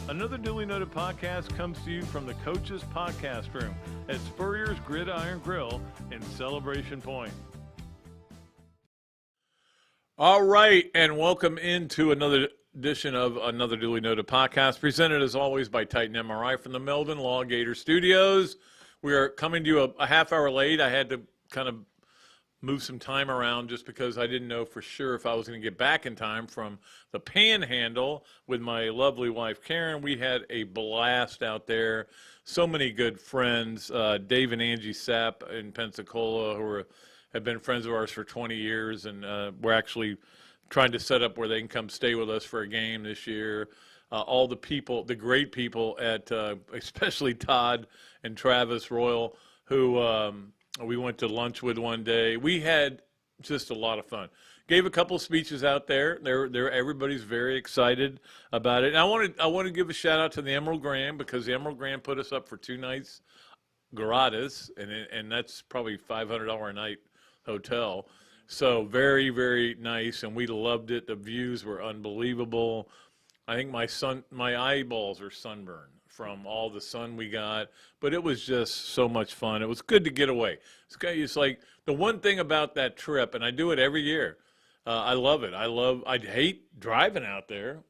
Another Dooley Noted Podcast comes to you from the Coach's Podcast Room at Spurrier's Gridiron Grill in Celebration Point. All right, and welcome into another edition of Another Dooley Noted Podcast, presented as always by Titan MRI from the Melvin Florida Gators studios. We are coming to you a half hour late. I had to kind of move some time around just because I didn't know for sure if I was going to get back in time from the Panhandle with my lovely wife, Karen. We had a blast out there. So many good friends. Dave and Angie Sapp in Pensacola, who have been friends of ours for 20 years, and we're actually trying to set up where they can come stay with us for a game this year. All the people, the great people at especially Todd and Travis Royal, who we went to lunch with one day. We had just a lot of fun. Gave a couple speeches out there. Everybody's very excited about it. And I want to give a shout out to the Emerald Grand, because the Emerald Grand put us up for 2 nights gratis, and that's probably $500 a night hotel. So very, very nice, and we loved it. The views were unbelievable. I think my eyeballs are sunburned from all the sun we got, but it was just so much fun. It was good to get away. It's like the one thing about that trip, and I do it every year. I love it. I hate driving out there,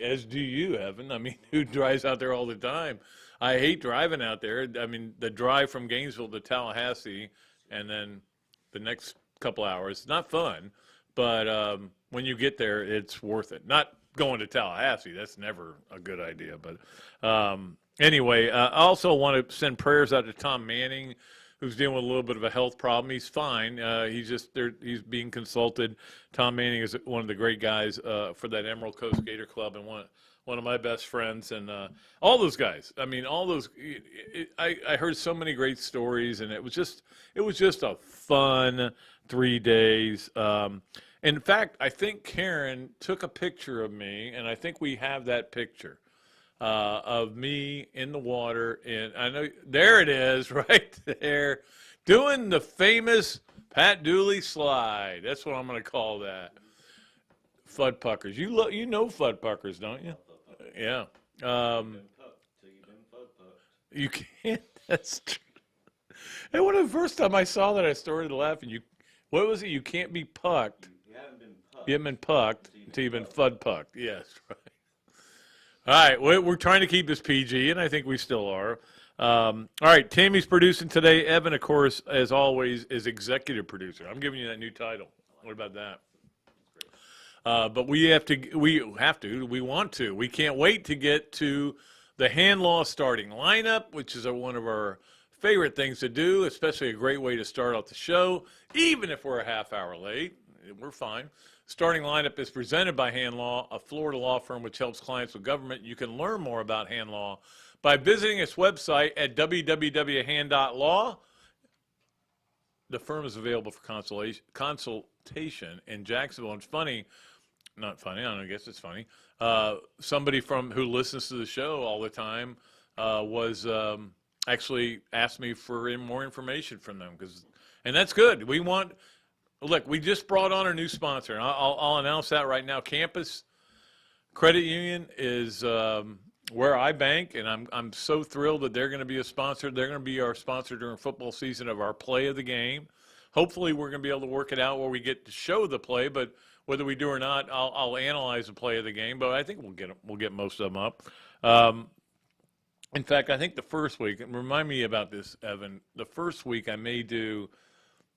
as do you, Evan. I mean, who drives out there all the time? I hate driving out there. I mean, the drive from Gainesville to Tallahassee, and then the next couple hours, not fun, but when you get there, it's worth it. Not going to Tallahassee, that's never a good idea. But anyway, I also want to send prayers out to Tom Manning, who's dealing with a little bit of a health problem. He's fine. He's being consulted. Tom Manning is one of the great guys for that Emerald Coast Gator Club, and one of my best friends, and all those guys. I mean, all those. I heard so many great stories, and it was just a fun 3 days. In fact, I think Karen took a picture of me, and I think we have that picture of me in the water. And I know, there it is, right there, doing the famous Pat Dooley slide. That's what I'm going to call that. Fud puckers. You know Fud puckers, don't you? Yeah. You can't. That's true. And when the first time I saw that, I started laughing. What was it? You can't be pucked. You haven't been pucked until you've been fud pucked. Yes, right. All right, we're trying to keep this PG, and I think we still are. All right, Tammy's producing today. Evan, of course, as always, is executive producer. I'm giving you that new title. What about that? But we want to. We can't wait to get to the hand-law starting lineup, which is one of our favorite things to do, especially a great way to start off the show, even if we're a half hour late. We're fine. Starting lineup is presented by Hand Law, a Florida law firm which helps clients with government. You can learn more about Hand Law by visiting its website at www.hand.law. The firm is available for consultation in Jacksonville. It's funny, not funny, I don't know, I guess it's funny. Somebody who listens to the show all the time was actually asked me for more information from them, and that's good. Look, we just brought on a new sponsor, and I'll announce that right now. Campus Credit Union is where I bank, and I'm so thrilled that they're going to be a sponsor. They're going to be our sponsor during football season of our play of the game. Hopefully, we're going to be able to work it out where we get to show the play, but whether we do or not, I'll analyze the play of the game. But I think we'll get most of them up. In fact, I think the first week, and remind me about this, Evan. The first week I may do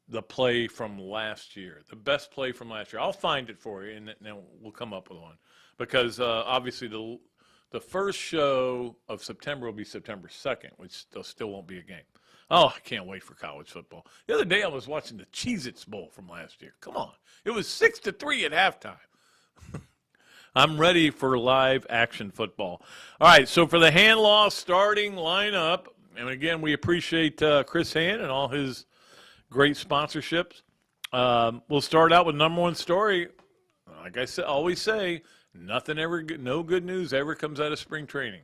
the play from last year, the best play from last year. I'll find it for you, and then we'll come up with one. Because obviously the first show of September will be September 2nd, which still won't be a game. Oh, I can't wait for college football. The other day I was watching the Cheez-Its Bowl from last year. Come on. It was 6-3 at halftime. I'm ready for live action football. All right, so for the Hand Law starting lineup, and again, we appreciate Chris Hand and all his great sponsorships. We'll start out with number one story. Like I always say, no good news ever comes out of spring training,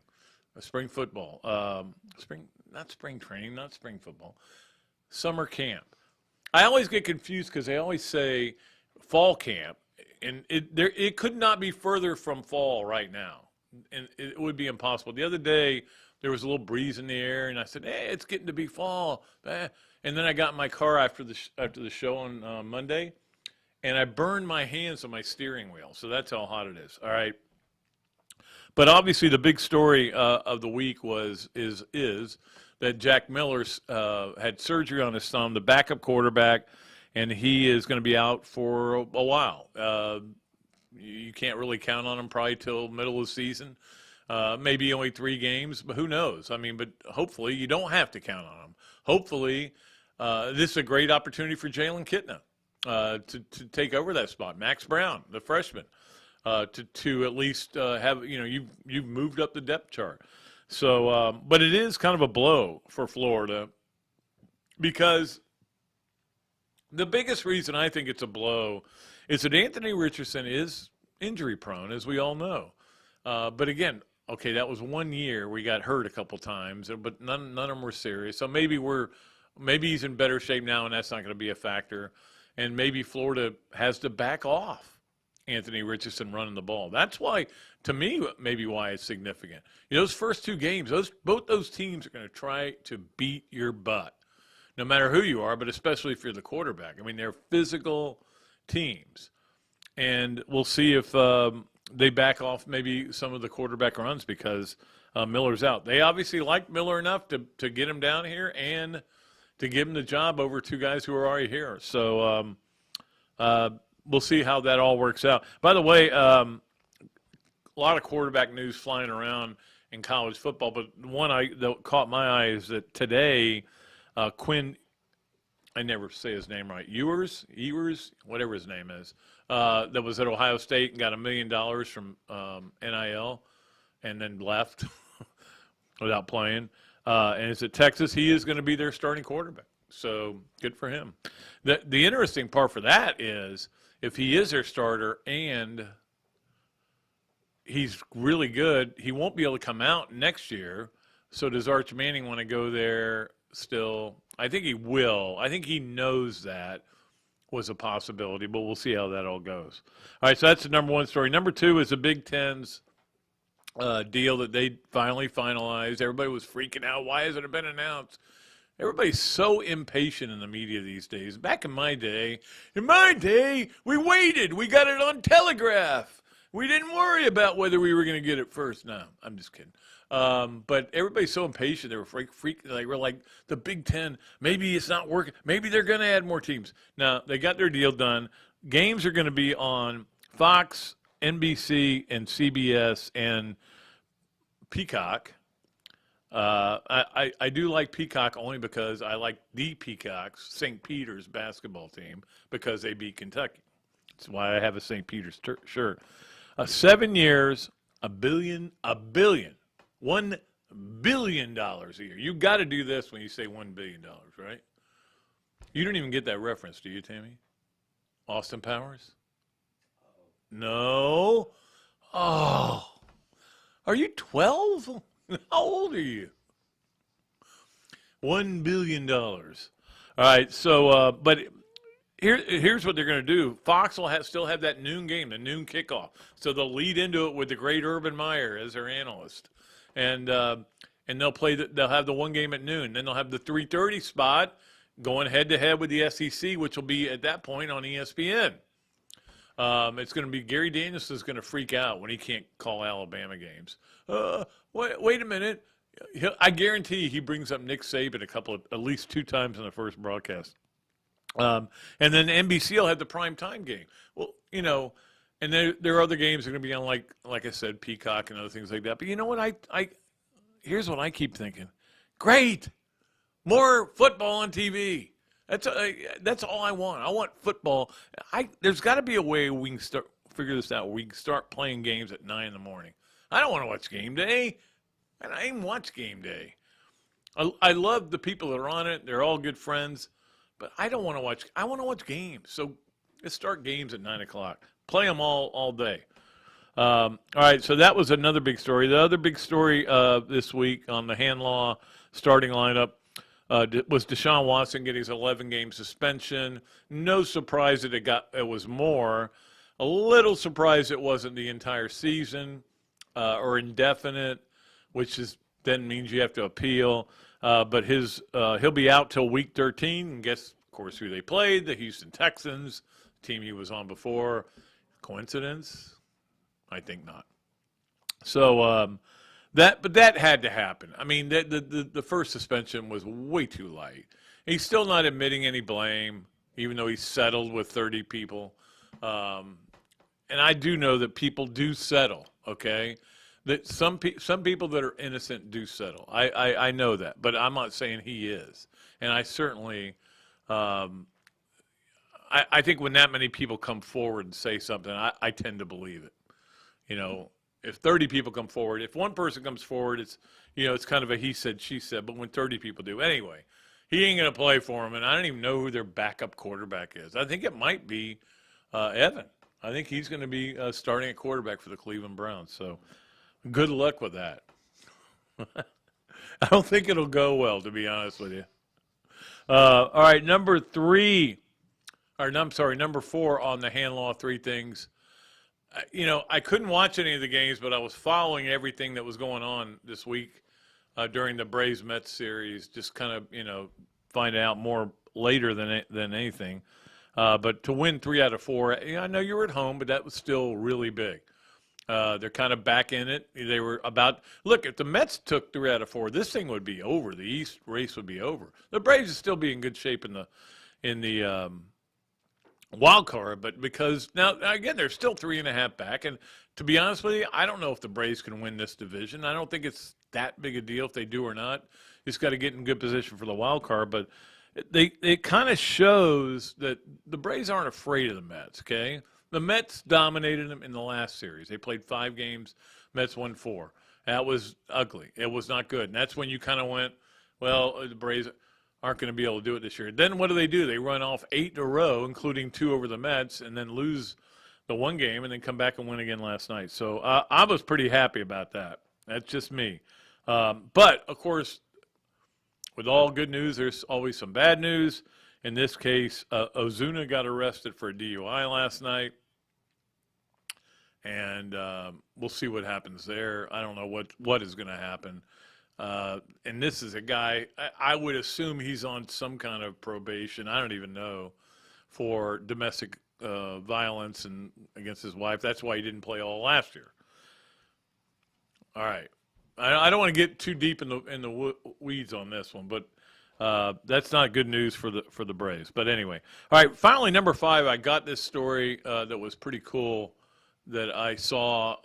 spring football, not spring training, not spring football, summer camp. I always get confused because they always say fall camp, and it could not be further from fall right now. and it would be impossible. The other day, there was a little breeze in the air, and I said, "Hey, it's getting to be fall." And then I got in my car after the show on Monday, and I burned my hands on my steering wheel. So that's how hot it is. All right. But obviously, the big story of the week is that Jack Miller's had surgery on his thumb, the backup quarterback, and he is going to be out for a while. You can't really count on him probably till middle of the season. Maybe only 3 games, but who knows? I mean, but hopefully you don't have to count on him. Hopefully this is a great opportunity for Jalen Kitna to take over that spot. Max Brown, the freshman, to at least have, you've moved up the depth chart. So, but it is kind of a blow for Florida because the biggest reason I think it's a blow is that Anthony Richardson is injury prone, as we all know. But again, okay, that was 1 year. We got hurt a couple times, but none of them were serious. So maybe he's in better shape now, and that's not going to be a factor. And maybe Florida has to back off Anthony Richardson running the ball. That's why, to me, maybe why it's significant. Those first 2 games, both those teams are going to try to beat your butt, no matter who you are, but especially if you're the quarterback. I mean, they're physical teams. And we'll see if they back off maybe some of the quarterback runs because Miller's out. They obviously like Miller enough to get him down here and to give him the job over 2 guys who are already here. So we'll see how that all works out. By the way, a lot of quarterback news flying around in college football, but one that caught my eye is that today Quinn, I never say his name right, Ewers, whatever his name is, that was at Ohio State and got $1 million from NIL and then left without playing. And is at Texas. He is going to be their starting quarterback. So good for him. The interesting part for that is if he is their starter and he's really good, he won't be able to come out next year. So does Arch Manning want to go there still? I think he will. I think he knows that was a possibility, but we'll see how that all goes. All right, so that's the number 1 story. Number 2 is the Big Ten's deal that they finally finalized. Everybody was freaking out. Why hasn't it been announced? Everybody's so impatient in the media these days. Back in my day, we waited. We got it on Telegraph. We didn't worry about whether we were going to get it first. No, I'm just kidding. But everybody's so impatient. They were they were like the Big Ten. Maybe it's not working. Maybe they're going to add more teams. Now, they got their deal done. Games are going to be on Fox, NBC, and CBS, and Peacock. I do like Peacock only because I like the Peacocks, St. Peter's basketball team, because they beat Kentucky. That's why I have a St. Peter's shirt. 7 years, $1 billion, $1 billion a year. You got to do this when you say $1 billion, right? You don't even get that reference, do you, Tammy? Austin Powers? No. Oh. Are you 12? How old are you? $1 billion. All right, so, but here's what they're going to do. Fox will still have that noon game, the noon kickoff. So they'll lead into it with the great Urban Meyer as their analyst. And they'll they'll have the one game at noon. Then they'll have the 3:30 spot going head-to-head with the SEC, which will be at that point on ESPN. It's going to be Gary Daniels is going to freak out when he can't call Alabama games. Wait a minute. I guarantee he brings up Nick Saban at least 2 times in the first broadcast. And then NBC will have the prime time game. Well, and there are other games that are going to be on, like I said, Peacock and other things like that. But you know what? Here's what I keep thinking. Great. More football on TV. That's all I want. I want football. There's got to be a way we can figure this out where we can start playing games at 9 in the morning. I don't want to watch game day. And I even watch game day. I love the people that are on it. They're all good friends. But I don't want to watch. I want to watch games. So let's start games at 9 o'clock. Play them all day. All right, so that was another big story. The other big story this week on the hand law starting lineup was Deshaun Watson getting his 11-game suspension. No surprise that it was more. A little surprised it wasn't the entire season. or indefinite, which then means you have to appeal. But he'll be out till week 13. And guess, of course, who they played? The Houston Texans, team he was on before. Coincidence? I think not. So that had to happen. I mean, the first suspension was way too light. He's still not admitting any blame, even though he's settled with 30 people. And I do know that people do settle, okay? That some people that are innocent do settle. I know that, but I'm not saying he is. And I certainly, I think when that many people come forward and say something, I tend to believe it. You know, if 30 people come forward, if one person comes forward, it's kind of a he said, she said, but when 30 people do, anyway, he ain't going to play for him, and I don't even know who their backup quarterback is. I think it might be Evan. I think he's going to be starting at quarterback for the Cleveland Browns, so good luck with that. I don't think it'll go well, to be honest with you. All right, number 4 on the hand law, 3 things. I couldn't watch any of the games, but I was following everything that was going on this week during the Braves-Mets series, just kind of, finding out more later than anything. But to win 3 out of 4, I know you were at home, but that was still really big. They're kind of back in it. They were look, if the Mets took 3 out of 4, this thing would be over. The East race would be over. The Braves would still be in good shape in the wild card, but because now, again, they're still 3.5 back. And to be honest with you, I don't know if the Braves can win this division. I don't think it's that big a deal if they do or not. Just got to get in good position for the wild card. But it kind of shows that the Braves aren't afraid of the Mets, okay? The Mets dominated them in the last series. They played 5 games. Mets won 4. That was ugly. It was not good. And that's when you kind of went, well, the Braves aren't going to be able to do it this year. Then what do? They run off 8 in a row, including 2 over the Mets, and then lose the one game and then come back and win again last night. So I was pretty happy about that. That's just me. But, of course, with all good news, there's always some bad news. In this case, Ozuna got arrested for a DUI last night. And we'll see what happens there. I don't know what is going to happen. And this is a guy, I would assume he's on some kind of probation. I don't even know, for domestic violence and against his wife. That's why he didn't play all last year. All right. I don't want to get too deep in the weeds on this one, but that's not good news for the Braves. But anyway, all right. Finally, number 5, I got this story that was pretty cool that I saw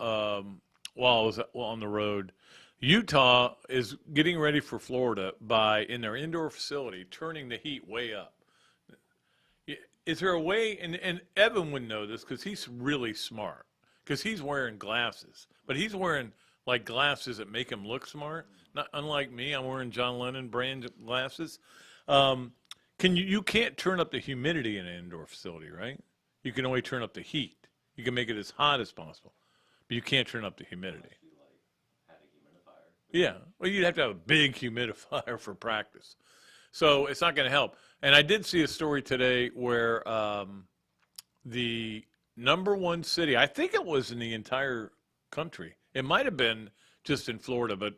while I was on the road. Utah is getting ready for Florida by, in their indoor facility, turning the heat way up. Is there a way, and Evan would know this because he's really smart, because he's wearing glasses, but he's wearing like glasses that make him look smart. Not unlike me, I'm wearing John Lennon brand glasses. You can't turn up the humidity in an indoor facility, right? You can only turn up the heat. You can make it as hot as possible, but you can't turn up the humidity. Yeah, well, you'd have to have a big humidifier for practice. So it's not going to help. And I did see a story today where the number 1 city, I think it was in the entire country. It might have been just in Florida, but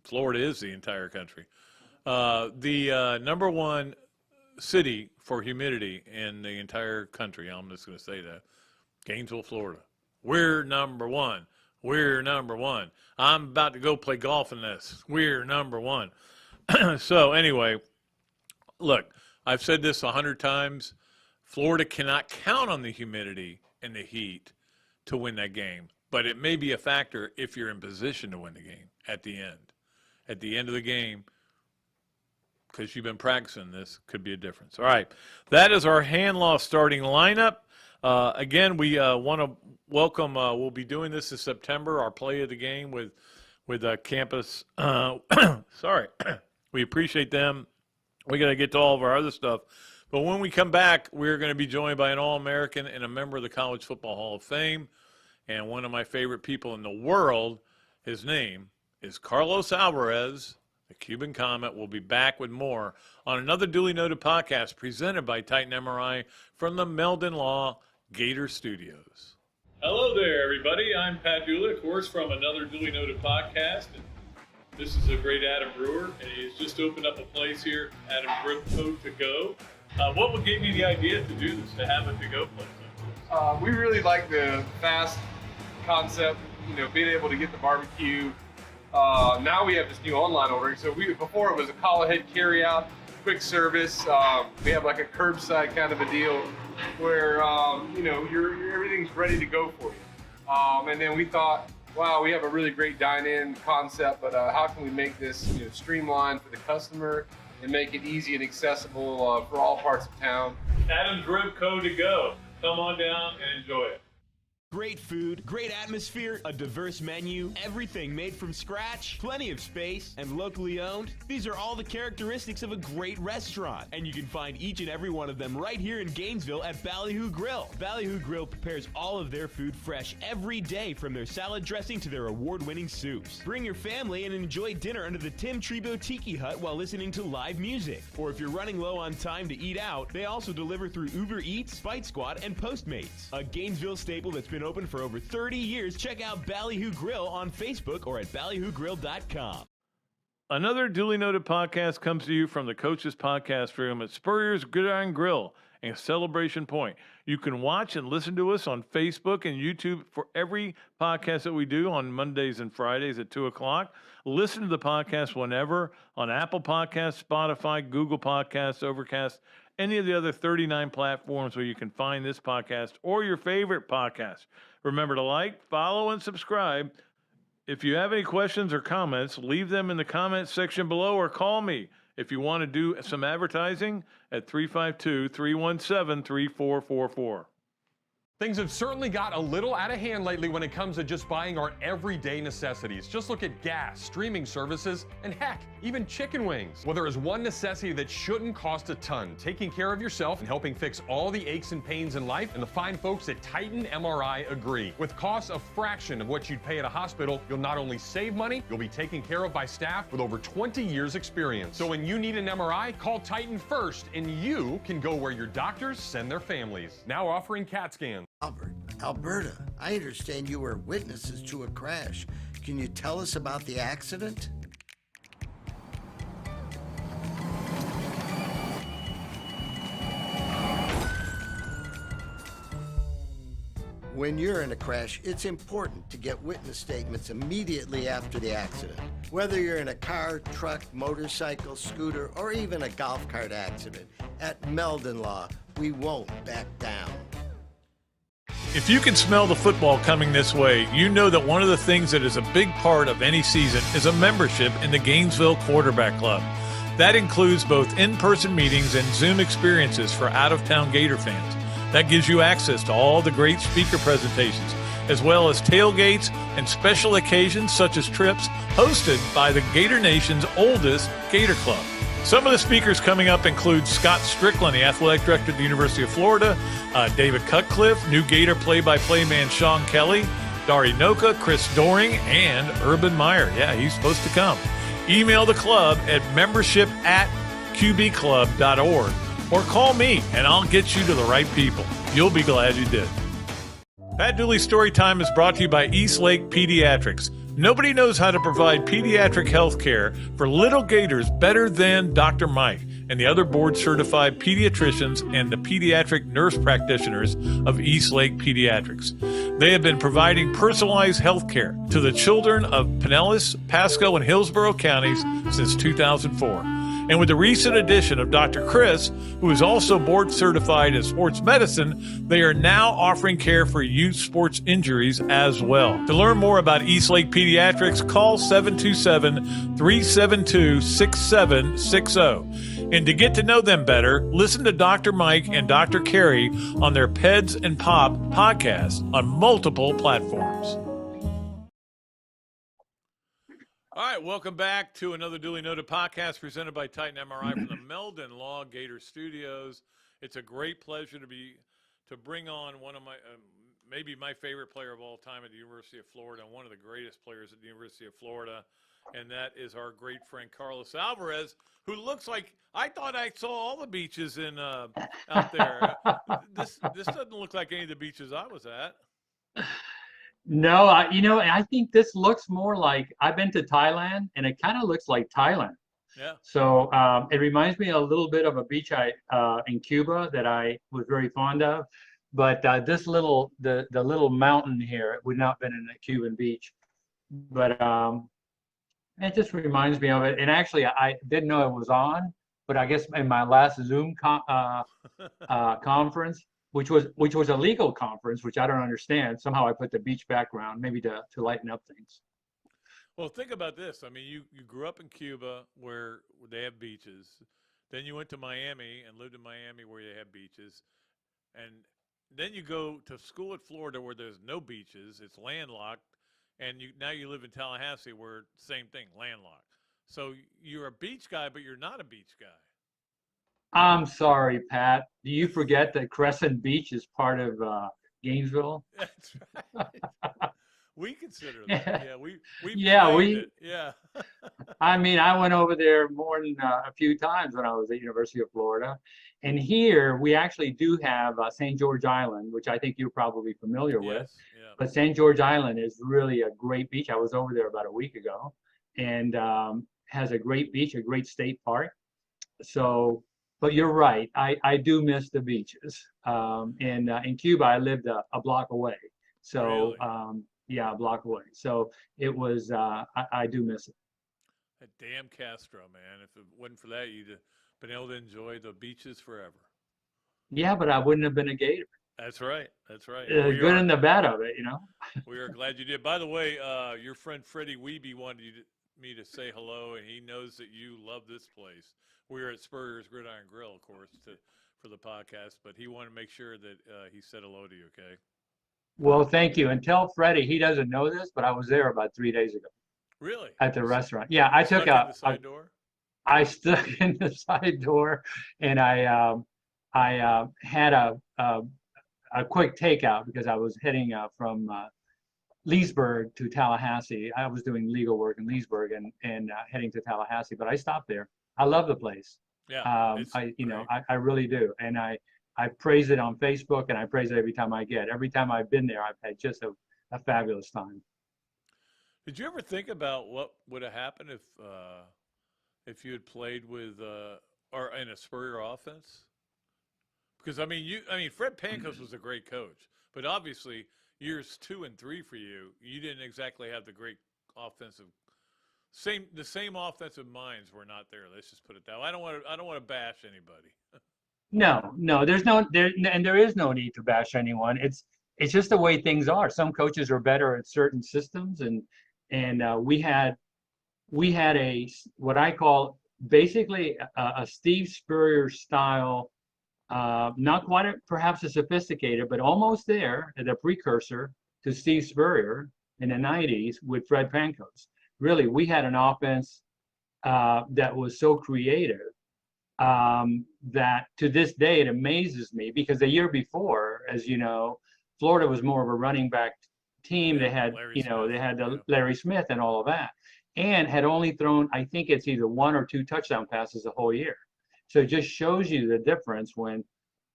Florida is the entire country. The number 1 city for humidity in the entire country, I'm just going to say that, Gainesville, Florida. We're number 1. We're number 1. I'm about to go play golf in this. We're number 1. So anyway, look, I've said this 100 times. Florida cannot count on the humidity and the heat to win that game, but it may be a factor if you're in position to win the game at the end. At the end of the game, because you've been practicing this, could be a difference. All right, that is our hand law starting lineup. Again, we want to welcome, we'll be doing this in September, our play of the game with Campus. Sorry. We appreciate them. We're going to get to all of our other stuff. But when we come back, we're going to be joined by an All-American and a member of the College Football Hall of Fame. And one of my favorite people in the world, his name is Carlos Alvarez, the Cuban Comet. We'll be back with more on Another Dooley Noted Podcast presented by Titan MRI from the Meldon Law Gator Studios. Hello there, everybody. I'm Pat Dooley, of course, from Another Dooley Noted Podcast. And this is a great Adam Brewer, and he's just opened up a place here, Adam Brewer To Go. What gave you the idea to do this, to have a to-go place? We really like the fast concept, being able to get the barbecue. Now we have this new online ordering. So before it was a call ahead carry out, quick service. We have like a curbside kind of a deal where everything's ready to go for you. And then we thought, wow, we have a really great dine-in concept, but how can we make this streamlined for the customer and make it easy and accessible for all parts of town? Adam's Rib Co. To Go. Come on down and enjoy it. Great food, great atmosphere, a diverse menu, everything made from scratch, plenty of space, and locally owned. These are all the characteristics of a great restaurant, and you can find each and every one of them right here in Gainesville at Ballyhoo Grill. Ballyhoo Grill prepares all of their food fresh every day, from their salad dressing to their award-winning soups. Bring your family and enjoy dinner under the Tim Trebo Tiki Hut while listening to live music. Or if you're running low on time to eat out, they also deliver through Uber Eats, Fight Squad, and Postmates. A Gainesville staple that's been open for over 30 years. Check out Ballyhoo Grill on Facebook or at ballyhoogrill.com. Another Duly Noted Podcast comes to you from the Coach's Podcast Room at Spurrier's Gridiron Grill and Celebration Point. You can watch and listen to us on Facebook and YouTube for every podcast that we do on Mondays and Fridays at 2 o'clock. Listen to the podcast whenever on Apple Podcasts, Spotify, Google Podcasts, Overcast, any of the other 39 platforms where you can find this podcast or your favorite podcast. Remember to like, follow, and subscribe. If you have any questions or comments, leave them in the comments section below or call me if you want to do some advertising at 352-317-3444. Things have certainly got a little out of hand lately when it comes to just buying our everyday necessities. Just look at gas, streaming services, and heck, even chicken wings. Well, there is one necessity that shouldn't cost a ton: taking care of yourself and helping fix all the aches and pains in life, and the fine folks at Titan MRI agree. With costs a fraction of what you'd pay at a hospital, you'll not only save money, you'll be taken care of by staff with over 20 years experience. So when you need an MRI, call Titan first, and you can go where your doctors send their families. Now offering CAT scans. Alberta, I understand you were witnesses to a crash. Can you tell us about the accident? When you're in a crash, it's important to get witness statements immediately after the accident. Whether you're in a car, truck, motorcycle, scooter, or even a golf cart accident, at Meldon Law, we won't back down. If you can smell the football coming this way, you know that one of the things that is a big part of any season is a membership in the Gainesville Quarterback Club. That includes both in-person meetings and Zoom experiences for out-of-town Gator fans. That gives you access to all the great speaker presentations, as well as tailgates and special occasions such as trips hosted by the Gator Nation's oldest Gator Club. Some of the speakers coming up include Scott Strickland, the athletic director at the University of Florida, David Cutcliffe, new Gator play-by-play man Sean Kelly, Dari Noka, Chris Doring, and Urban Meyer. Yeah, he's supposed to come. Email the club at membership@qbclub.org or call me, and I'll get you to the right people. You'll be glad you did. Pat Dooley's Storytime is brought to you by East Lake Pediatrics. Nobody knows how to provide pediatric health care for little Gators better than Dr. Mike and the other board-certified pediatricians and the pediatric nurse practitioners of East Lake Pediatrics. They have been providing personalized health care to the children of Pinellas, Pasco, and Hillsborough counties since 2004. And with the recent addition of Dr. Chris, who is also board certified in sports medicine, they are now offering care for youth sports injuries as well. To learn more about East Lake Pediatrics, call 727-372-6760. And to get to know them better, listen to Dr. Mike and Dr. Carey on their Peds and Pop podcast on multiple platforms. All right, welcome back to another Duly Noted Podcast presented by Titan MRI from the Meldon Law Gator Studios. It's a great pleasure to bring on one of my maybe my favorite player of all time at the University of Florida, and one of the greatest players at the University of Florida, and that is our great friend Carlos Alvarez, who looks like I thought I saw all the beaches in out there. This doesn't look like any of the beaches I was at. No, I think this looks more like I've been to Thailand, and it kind of looks like Thailand. Yeah. So it reminds me a little bit of a beach in Cuba that I was very fond of. But the little mountain here, it would not have been in a Cuban beach. But it just reminds me of it. And actually, I didn't know it was on, but I guess in my last Zoom conference, which was a legal conference, which I don't understand. Somehow I put the beach background, maybe to lighten up things. Well, think about this. I mean, you grew up in Cuba where they have beaches. Then you went to Miami and lived in Miami where they have beaches. And then you go to school at Florida where there's no beaches. It's landlocked. And now you live in Tallahassee where same thing, landlocked. So you're a beach guy, but you're not a beach guy. I'm sorry, Pat. Do you forget that Crescent Beach is part of Gainesville? That's right. We consider that. Yeah, we it. Yeah. I mean, I went over there more than a few times when I was at University of Florida. And here we actually do have St. George Island, which I think you're probably familiar with. Yeah. But St. George Island is really a great beach. I was over there about a week ago, and has a great beach, a great state park. So, but you're right. I do miss the beaches. In Cuba, I lived a block away. So, really? Yeah, a block away. So it was, I do miss it. That damn Castro, man. If it wasn't for that, you'd have been able to enjoy the beaches forever. Yeah, but I wouldn't have been a Gator. That's right. That's right. The good and the bad of it, We are glad you did. By the way, your friend Freddie Wiebe wanted me to say hello, and he knows that you love this place. We are at Spurrier's Gridiron Grill, of course, for the podcast, but he wanted to make sure that he said hello to you, okay? Well, thank you. And tell Freddie, he doesn't know this, but I was there about 3 days ago. Really? At the restaurant. Yeah, I took the side door? I stuck in the side door, and I had a quick takeout because I was heading from Leesburg to Tallahassee. I was doing legal work in Leesburg and heading to Tallahassee, but I stopped there. I love the place. Yeah. I really do. And I praise it on Facebook, and I praise it every time I've been there, I've had just a fabulous time. Did you ever think about what would have happened if you had played with or in a Spurrier offense? Because I mean, Fred Pankos was a great coach, but obviously years 2 and 3 for you, you didn't exactly have the great the same offensive minds were not there. Let's just put it that way. I don't want to bash anybody. No, there is no need to bash anyone. It's just the way things are. Some coaches are better at certain systems, and we had what I call basically a Steve Spurrier style, not quite perhaps as sophisticated, but almost there, the precursor to Steve Spurrier in the 90s with Fred Pankos. Really, we had an offense that was so creative that to this day it amazes me, because the year before, as you know, Florida was more of a running back team. They had Larry Smith and all of that, and had only thrown, I think it's either 1 or 2 touchdown passes the whole year. So it just shows you the difference when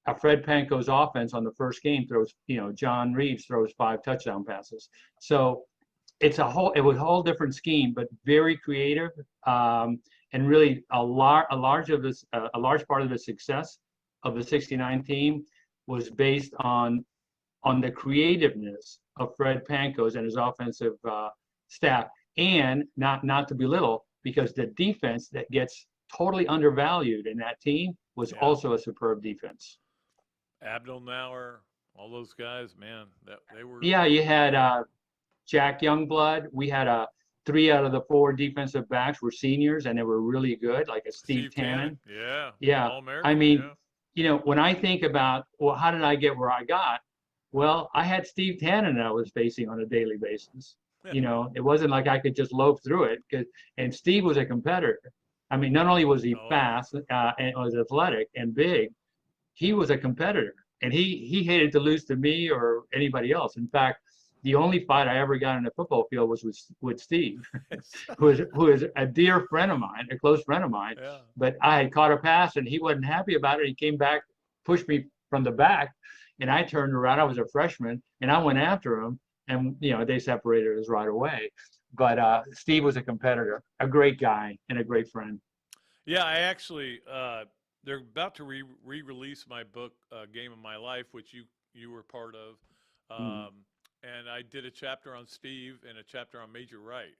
a Fred Pankos offense on the first game throws, John Reeves throws 5 touchdown passes. So it was a whole different scheme, but very creative. And really a large part of the success of the '69 team was based on the creativeness of Fred Pankos and his offensive staff, and not to belittle, because the defense that gets totally undervalued in that team was also a superb defense. Abdul Nauer, all those guys, man, they were. Yeah, you had Jack Youngblood. We had 3 out of the 4 defensive backs were seniors, and they were really good, like a Steve Tannen. Yeah. I mean, when I think about, well, how did I get where I got? Well, I had Steve Tannen that I was facing on a daily basis. It wasn't like I could just loaf through it, and Steve was a competitor. I mean, not only was he fast and was athletic and big, he was a competitor, and he hated to lose to me or anybody else. In fact, the only fight I ever got in a football field was with Steve, who is a dear friend of mine, a close friend of mine. Yeah. But I had caught a pass, and he wasn't happy about it. He came back, pushed me from the back, And I turned around, I was a freshman, and I went after him, and they separated us right away. But Steve was a competitor, a great guy, and a great friend. Yeah, I actually they're about to re-release my book, Game of My Life, which you were part of, and I did a chapter on Steve and a chapter on Major Wright.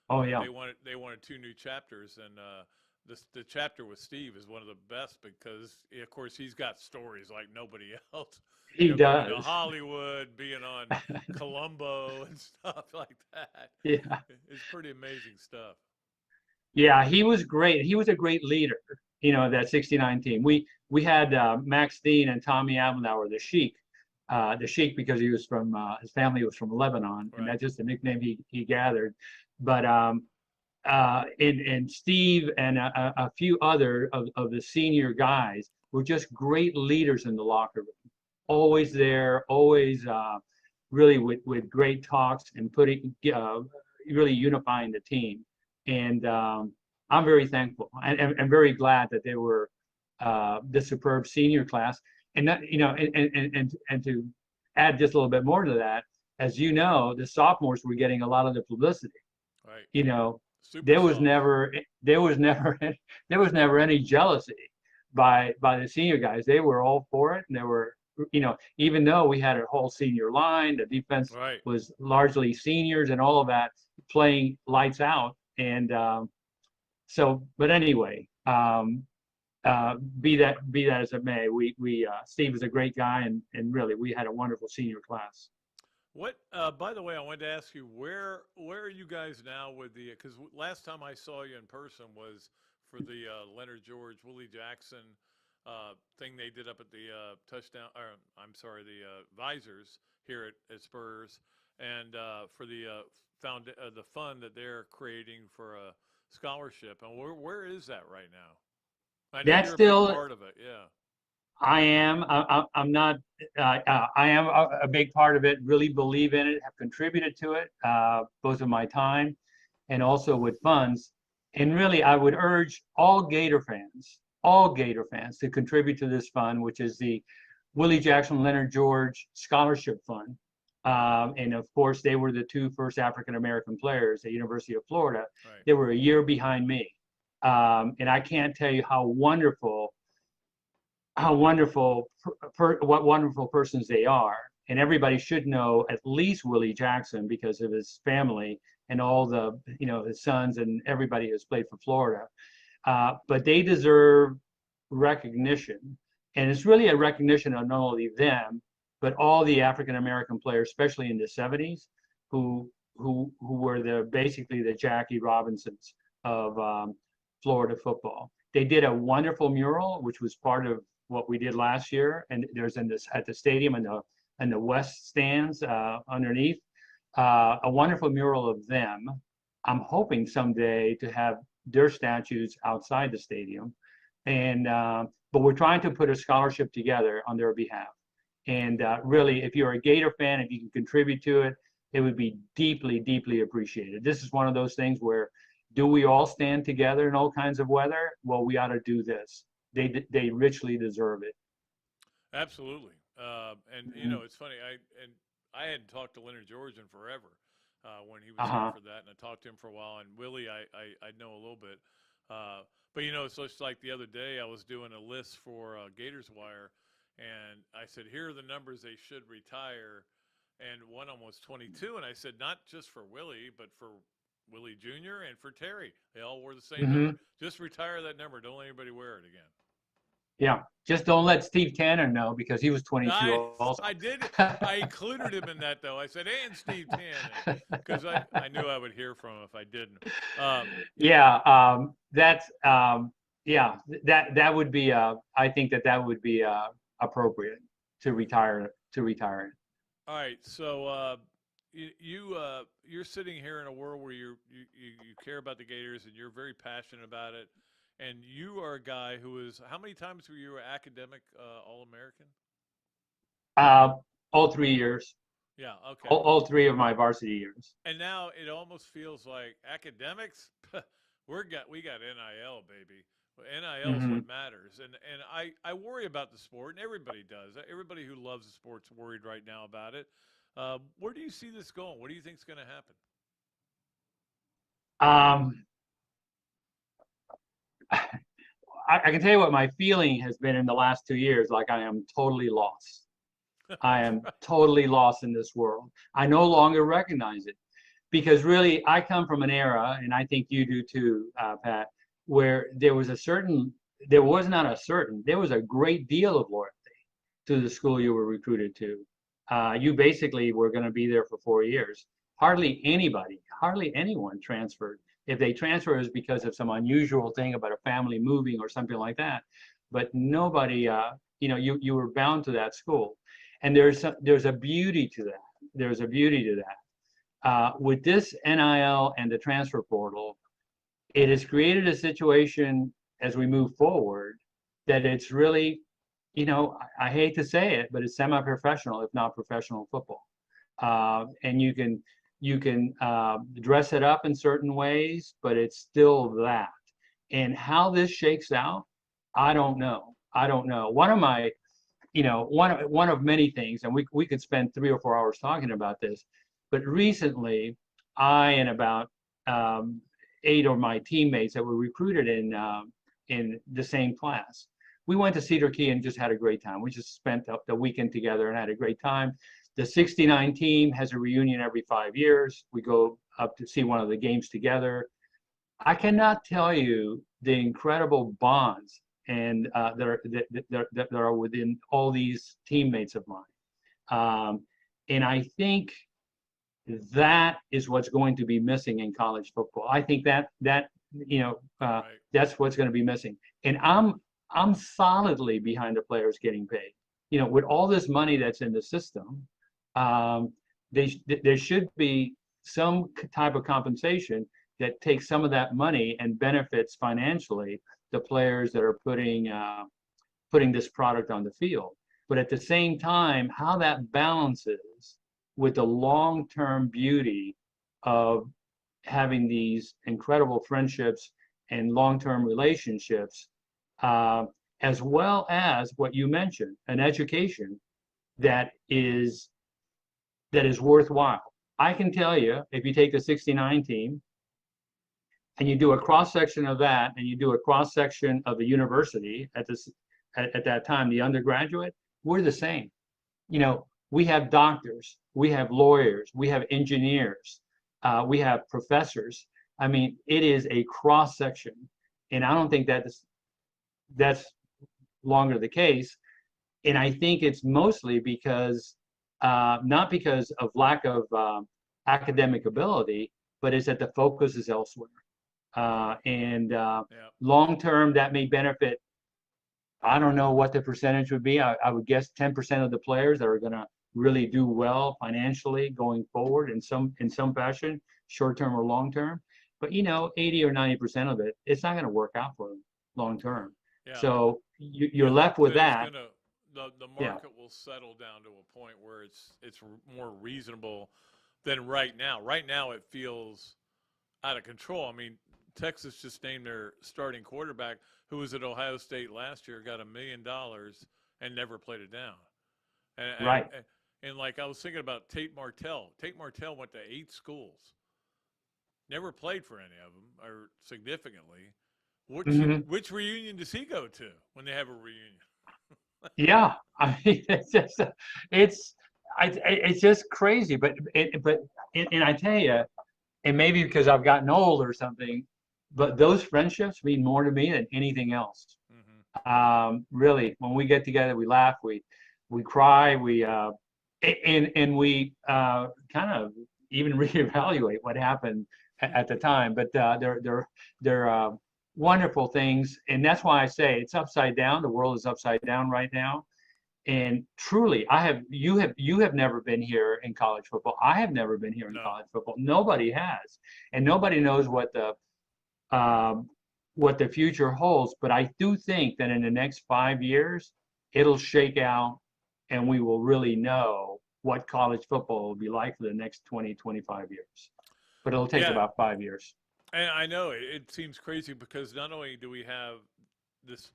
Oh yeah. They wanted 2 new chapters, and the chapter with Steve is one of the best because, of course, he's got stories like nobody else. He does. Going to Hollywood, being on Columbo and stuff like that. Yeah. It's pretty amazing stuff. Yeah, he was great. He was a great leader, that 69 team. We had Max Dean and Tommy Abendauer, the Sheik because he was from his family was from Lebanon, and that's just the nickname he gathered. But and Steve and a few other of the senior guys were just great leaders in the locker room. Always there, always really with great talks and really unifying the team. And I'm very thankful and very glad that they were the superb senior class. And that, and to add just a little bit more to that, as you know, the sophomores were getting a lot of the publicity. Right. There was never any jealousy by the senior guys. They were all for it, and they were, even though we had a whole senior line, the defense was largely seniors and all of that, playing lights out. And but anyway, be that as it may, we Steve is a great guy, and really we had a wonderful senior class. What? By the way, I wanted to ask you where are you guys now with the? Because last time I saw you in person was for the Leonard George, Willie Jackson thing they did up at the touchdown. Or I'm sorry, the visors here at Spurs, and for the the fund that they're creating for a scholarship. And where is that right now? I know That's you're still a big part of it. Yeah. I am. I'm not. I am a big part of it. Really believe in it. Have contributed to it, both of my time, and also with funds. And really, I would urge all Gator fans, to contribute to this fund, which is the Willie Jackson Leonard George Scholarship Fund. And of course, they were the 2 first African American players at University of Florida. Right. They were a year behind me, and I can't tell you what wonderful persons they are. And everybody should know at least Willie Jackson because of his family and all the, his sons and everybody who's played for Florida. But they deserve recognition. And it's really a recognition of not only them, but all the African American players, especially in the 70s, who were basically the Jackie Robinsons of Florida football. They did a wonderful mural, which was part of what we did last year, and there's at the stadium and the west stands underneath a wonderful mural of them. I'm hoping someday to have their statues outside the stadium, and but we're trying to put a scholarship together on their behalf. And really, if you're a Gator fan, if you can contribute to it, it would be deeply, deeply appreciated. This is one of those things where, do we all stand together in all kinds of weather? Well, we ought to do this. They richly deserve it. Absolutely. And it's funny. I hadn't talked to Leonard George in forever when he was here for that, and I talked to him for a while. And Willie, I know a little bit. But it's just like the other day, I was doing a list for Gators Wire, and I said, here are the numbers they should retire, and one of them was 22, and I said, not just for Willie, but for Willie Jr. and for Terry. They all wore the same number. Just retire that number. Don't let anybody wear it again. Yeah, just don't let Steve Tanner know because he was 22 also. I did. I included him in that, though. I said, and Steve Tanner, because I knew I would hear from him if I didn't. That would be. I think that would be appropriate to retire it. All right, so you're sitting here in a world where you care about the Gators and you're very passionate about it. And you are a guy who is, how many times were you academic All-American? All 3 years. Yeah, okay. All 3 of my varsity years. And now it almost feels like academics, we got NIL, baby. NIL is Mhm. what matters, and I worry about the sport, and everybody does. Everybody who loves the sport's worried right now about it. Where do you see this going? What do you think is going to happen? Um, I can tell you what my feeling has been in the last 2 years. Like I am totally lost. I am totally lost in this world. I no longer recognize it because really I come from an era, and I think you do too, Pat, where there was a great deal of loyalty to the school you were recruited to. You basically were going to be there for 4 years. Hardly anyone transferred. If they transfer, it was because of some unusual thing about a family moving or something like that. But nobody, you were bound to that school. And there's a beauty to that. There's a beauty to that. With this NIL and the transfer portal, it has created a situation as we move forward that it's really, I hate to say it, but it's semi-professional, if not professional football. And you can dress it up in certain ways, but it's still that. And how this shakes out, I don't know. One of my, one of many things, and we could spend 3 or 4 hours talking about this, but recently, I and about 8 of my teammates that were recruited in the same class, we went to Cedar Key and just had a great time. We just spent the weekend together and had a great time. The 69 team has a reunion every 5 years. We go up to see one of the games together. I cannot tell you the incredible bonds and that are within all these teammates of mine. And I think that is what's going to be missing in college football. I think that Right. that's what's going to be missing. And I'm solidly behind the players getting paid. With all this money that's in the system, there should be some type of compensation that takes some of that money and benefits financially the players that are putting this product on the field. But at the same time, how that balances with the long-term beauty of having these incredible friendships and long-term relationships, as well as what you mentioned, an education that is worthwhile. I can tell you, if you take the 69 team and you do a cross-section of that, and you do a cross-section of the university at that time, the undergraduate, we're the same. We have doctors, we have lawyers, we have engineers, we have professors. I mean, it is a cross-section, and I don't think that's longer the case. And I think it's mostly because not because of lack of academic ability, but it's that the focus is elsewhere. Long term, that may benefit. I don't know what the percentage would be. I would guess 10% of the players that are going to really do well financially going forward in some fashion, short term or long term. But 80 or 90% of it, it's not going to work out for them long term. Yeah. So you're left with that. The market will settle down to a point where it's more reasonable than right now. Right now, it feels out of control. I mean, Texas just named their starting quarterback, who was at Ohio State last year, got $1 million and never played it down. Right. And like I was thinking about Tate Martell. Tate Martell went to 8 schools, never played for any of them or significantly. Which reunion does he go to when they have a reunion? Yeah, I mean, it's just crazy. But I tell you, and maybe because I've gotten old or something, but those friendships mean more to me than anything else. Mm-hmm. Really, when we get together, we laugh, we cry, and we kind of even reevaluate what happened at the time. But they're wonderful things, and that's why I say it's upside down. The world is upside down right now. And truly, you have never been here in college football. I have never been here in college football. Nobody has, and nobody knows what the future holds. But I do think that in the next 5 years, it'll shake out, and we will really know what college football will be like for the next 20, 25 years. But it'll take about 5 years. And I know it seems crazy because not only do we have this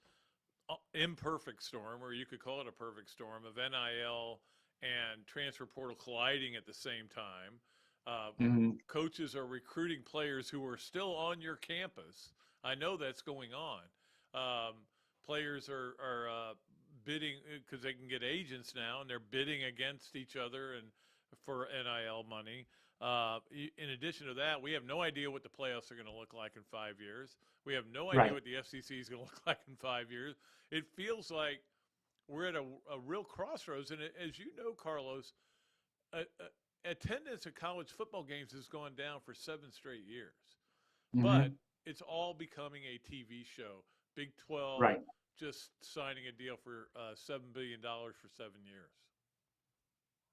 imperfect storm, or you could call it a perfect storm, of NIL and transfer portal colliding at the same time. Coaches are recruiting players who are still on your campus. I know that's going on. Players are bidding because they can get agents now, and they're bidding against each other and for NIL money. In addition to that, we have no idea what the playoffs are going to look like in 5 years. We have no idea what the FCC is going to look like in 5 years. It feels like we're at a real crossroads. And as you know, Carlos, attendance at college football games has gone down for 7 straight years. But it's all becoming a TV show. Big 12 just signing a deal for $7 billion for 7 years.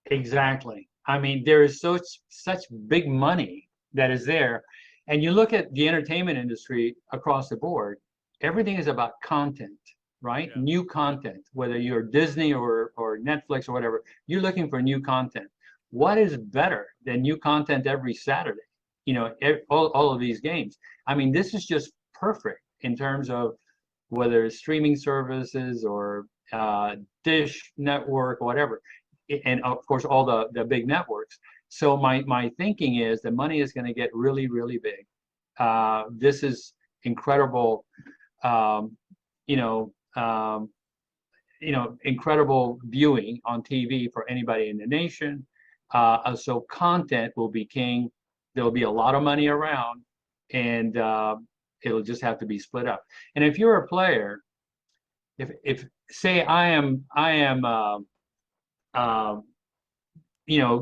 Exactly. I mean, there is such big money that is there. And you look at the entertainment industry across the board, everything is about content, right? Yeah. New content, whether you're Disney or Netflix or whatever, you're looking for new content. What is better than new content every Saturday? All of these games. I mean, this is just perfect in terms of whether it's streaming services or Dish Network, whatever. And of course, all the big networks. So my thinking is the money is going to get really, really big. This is incredible, incredible viewing on TV for anybody in the nation. So content will be king. There'll be a lot of money around, and it'll just have to be split up. And if you're a player, if say I am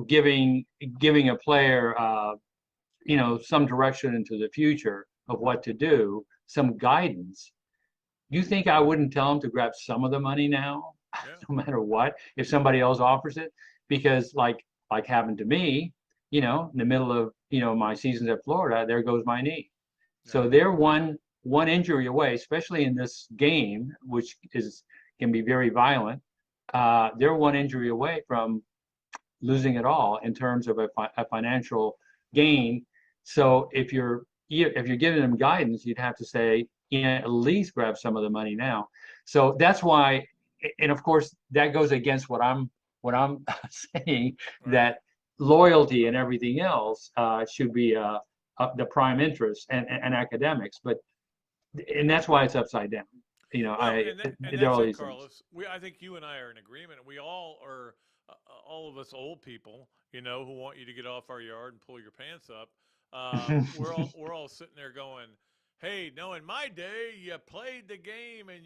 giving a player, some direction into the future of what to do, some guidance. You think I wouldn't tell him to grab some of the money now, no matter what, if somebody else offers it? Because like happened to me, in the middle of, my seasons at Florida, there goes my knee. So they're one injury away, especially in this game, which can be very violent. They're one injury away from losing it all in terms of a financial gain. So if you're giving them guidance, you'd have to say, at least grab some of the money now. So that's why, and of course that goes against what I'm saying, that loyalty and everything else should be the prime interest and academics, and that's why it's upside down. Carlos, I think you and I are in agreement. We all are, all of us old people, who want you to get off our yard and pull your pants up. We're all sitting there going, "Hey, no, in my day, you played the game and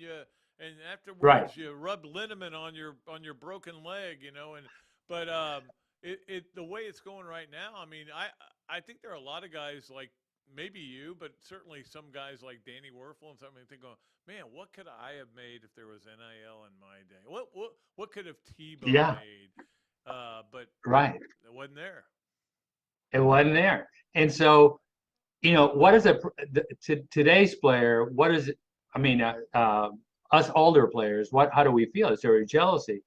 afterwards you rubbed liniment on your broken leg, But the way it's going right now, I mean, I think there are a lot of guys like maybe you, but certainly some guys like Danny Werfel and something, think going, man, what could I have made if there was NIL in my day? What could have Tebow made? But it wasn't there. It wasn't there. And so, what is today's player? What is it? I mean, us older players, how do we feel? Is there a jealousy?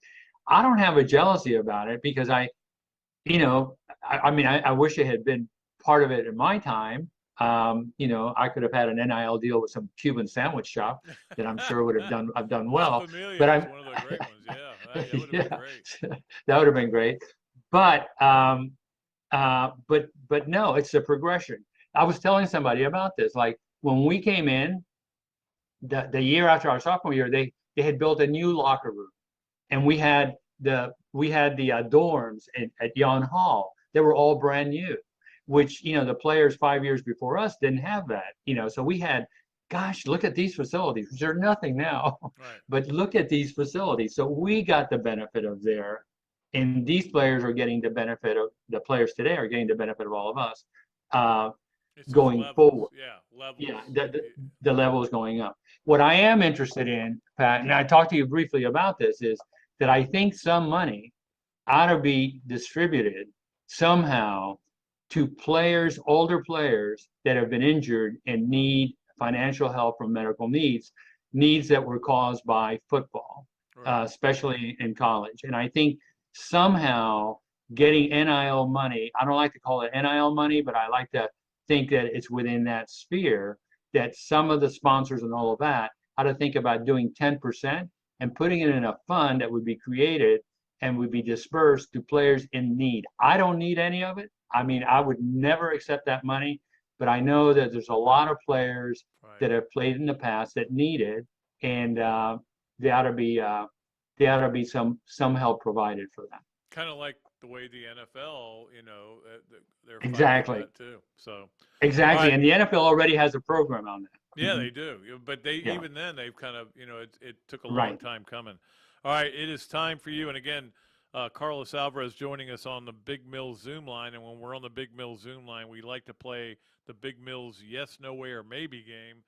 I don't have a jealousy about it because I wish it had been part of it in my time. I could have had an NIL deal with some Cuban sandwich shop that I'm sure would have done well. But I'm one of the great ones. Yeah, that would have been great. That would have been great. But no, it's a progression. I was telling somebody about this. Like when we came in, the year after our sophomore year, they had built a new locker room, and we had the dorms at Yon Hall. They were all brand new, which the players 5 years before us didn't have that. So we had, gosh, look at these facilities, which are nothing now, but look at these facilities. So we got the benefit of there, and these players are getting the benefit of the players today are getting the benefit of all of us going forward. The level is going up. What I am interested in, Pat, and I talked to you briefly about this, is that I think some money ought to be distributed somehow to players, older players that have been injured and need financial help from medical needs that were caused by football, especially in college. And I think somehow getting NIL money, I don't like to call it NIL money, but I like to think that it's within that sphere, that some of the sponsors and all of that how to think about doing 10% and putting it in a fund that would be created and would be dispersed to players in need. I don't need any of it. I mean, I would never accept that money, but I know that there's a lot of players that have played in the past that need it, and there ought to be some help provided for them. Kind of like the way the NFL, you know, they're Exactly that too. So exactly, right. And the NFL already has a program on that. Yeah, they do. But even then they've kind of, you know, it took a long Right. time coming. All right, it is time for you. And again, Carlos Alvarez joining us on the Big Mills Zoom line. And when we're on the Big Mills Zoom line, we like to play the Big Mills yes, no way, or maybe game.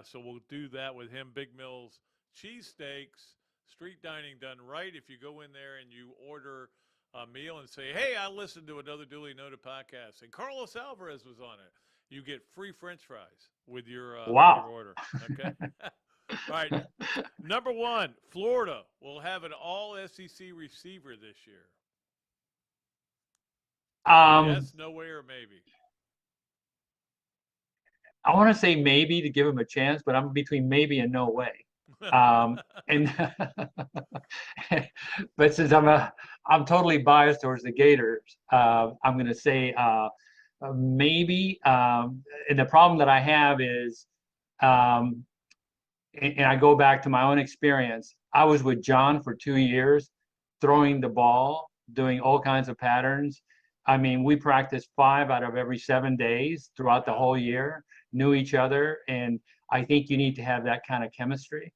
So we'll do that with him. Big Mills cheesesteaks, street dining done right. If you go in there and you order a meal and say, hey, I listened to Another Dooley Noted Podcast, and Carlos Alvarez was on it, you get free French fries with your, Wow. your order. Okay. All right. Number one, Florida will have an all SEC receiver this year. Yes, no way, or maybe. I want to say maybe to give him a chance, but I'm between maybe and no way. And but since I'm totally biased towards the Gators, I'm going to say maybe. And the problem that I have is, and I go back to my own experience. I was with John for 2 years, throwing the ball, doing all kinds of patterns. I mean, we practiced 5 out of every 7 days throughout the whole year, knew each other. And I think you need to have that kind of chemistry.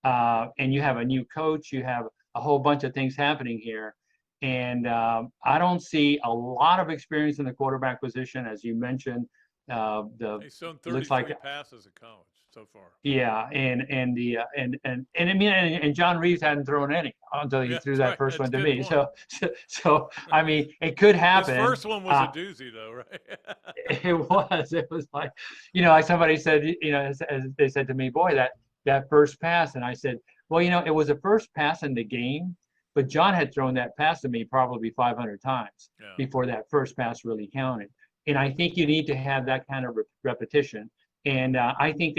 And you have a new coach, you have a whole bunch of things happening here. And I don't see a lot of experience in the quarterback position, as you mentioned. He's thrown 33 passes at college so far. Yeah, and I mean, and John Reeves hadn't thrown any until he threw that first one to me. So I mean, it could happen. His first one was a doozy, though, right? It was. It was like, you know, like somebody said, you know, as they said to me, boy, that first pass, and I said, well, you know, it was the first pass in the game, but John had thrown that pass to me probably 500 times before that first pass really counted. And I think you need to have that kind of repetition. And I think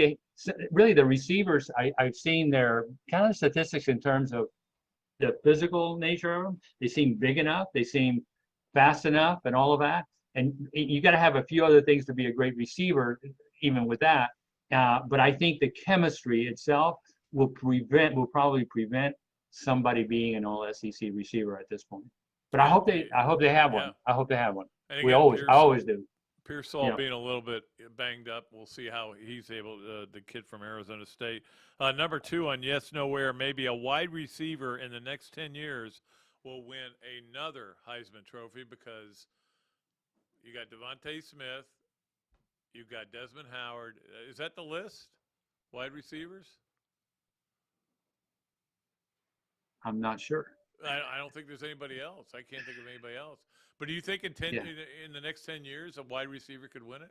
really the receivers, I've seen their kind of statistics in terms of the physical nature of them. They seem big enough, they seem fast enough, and all of that. And you got to have a few other things to be a great receiver, even with that. But I think the chemistry itself will probably prevent somebody being an all SEC receiver at this point. But I hope they have one. I hope they have one. Again, I always do. Pearsall being a little bit banged up. We'll see how he's able to, the kid from Arizona State. Number 2 on yes, nowhere, maybe a wide receiver in the next 10 years will win another Heisman Trophy, because you got Devontae Smith, you've got Desmond Howard. Is that the list? Wide receivers? I'm not sure. I don't think there's anybody else. I can't think of anybody else. But do you think in the next 10 years a wide receiver could win it?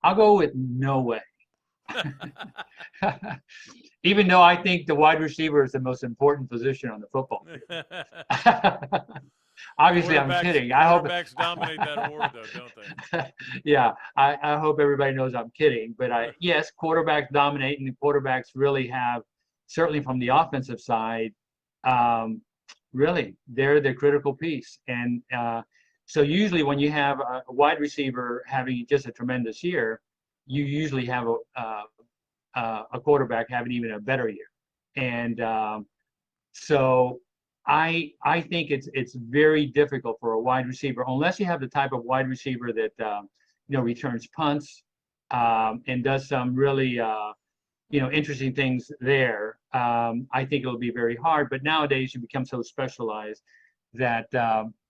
I'll go with no way. Even though I think the wide receiver is the most important position on the football field. Obviously, I'm kidding. I hope quarterbacks dominate that award, though, don't they? Yeah, I hope everybody knows I'm kidding. But yes, quarterbacks dominate, and the quarterbacks really have, certainly from the offensive side, really, they're the critical piece. And so usually when you have a wide receiver having just a tremendous year, you usually have a quarterback having even a better year. And so I think it's very difficult for a wide receiver, unless you have the type of wide receiver that returns punts and does some really interesting things there. I think it'll be very hard. But nowadays you become so specialized that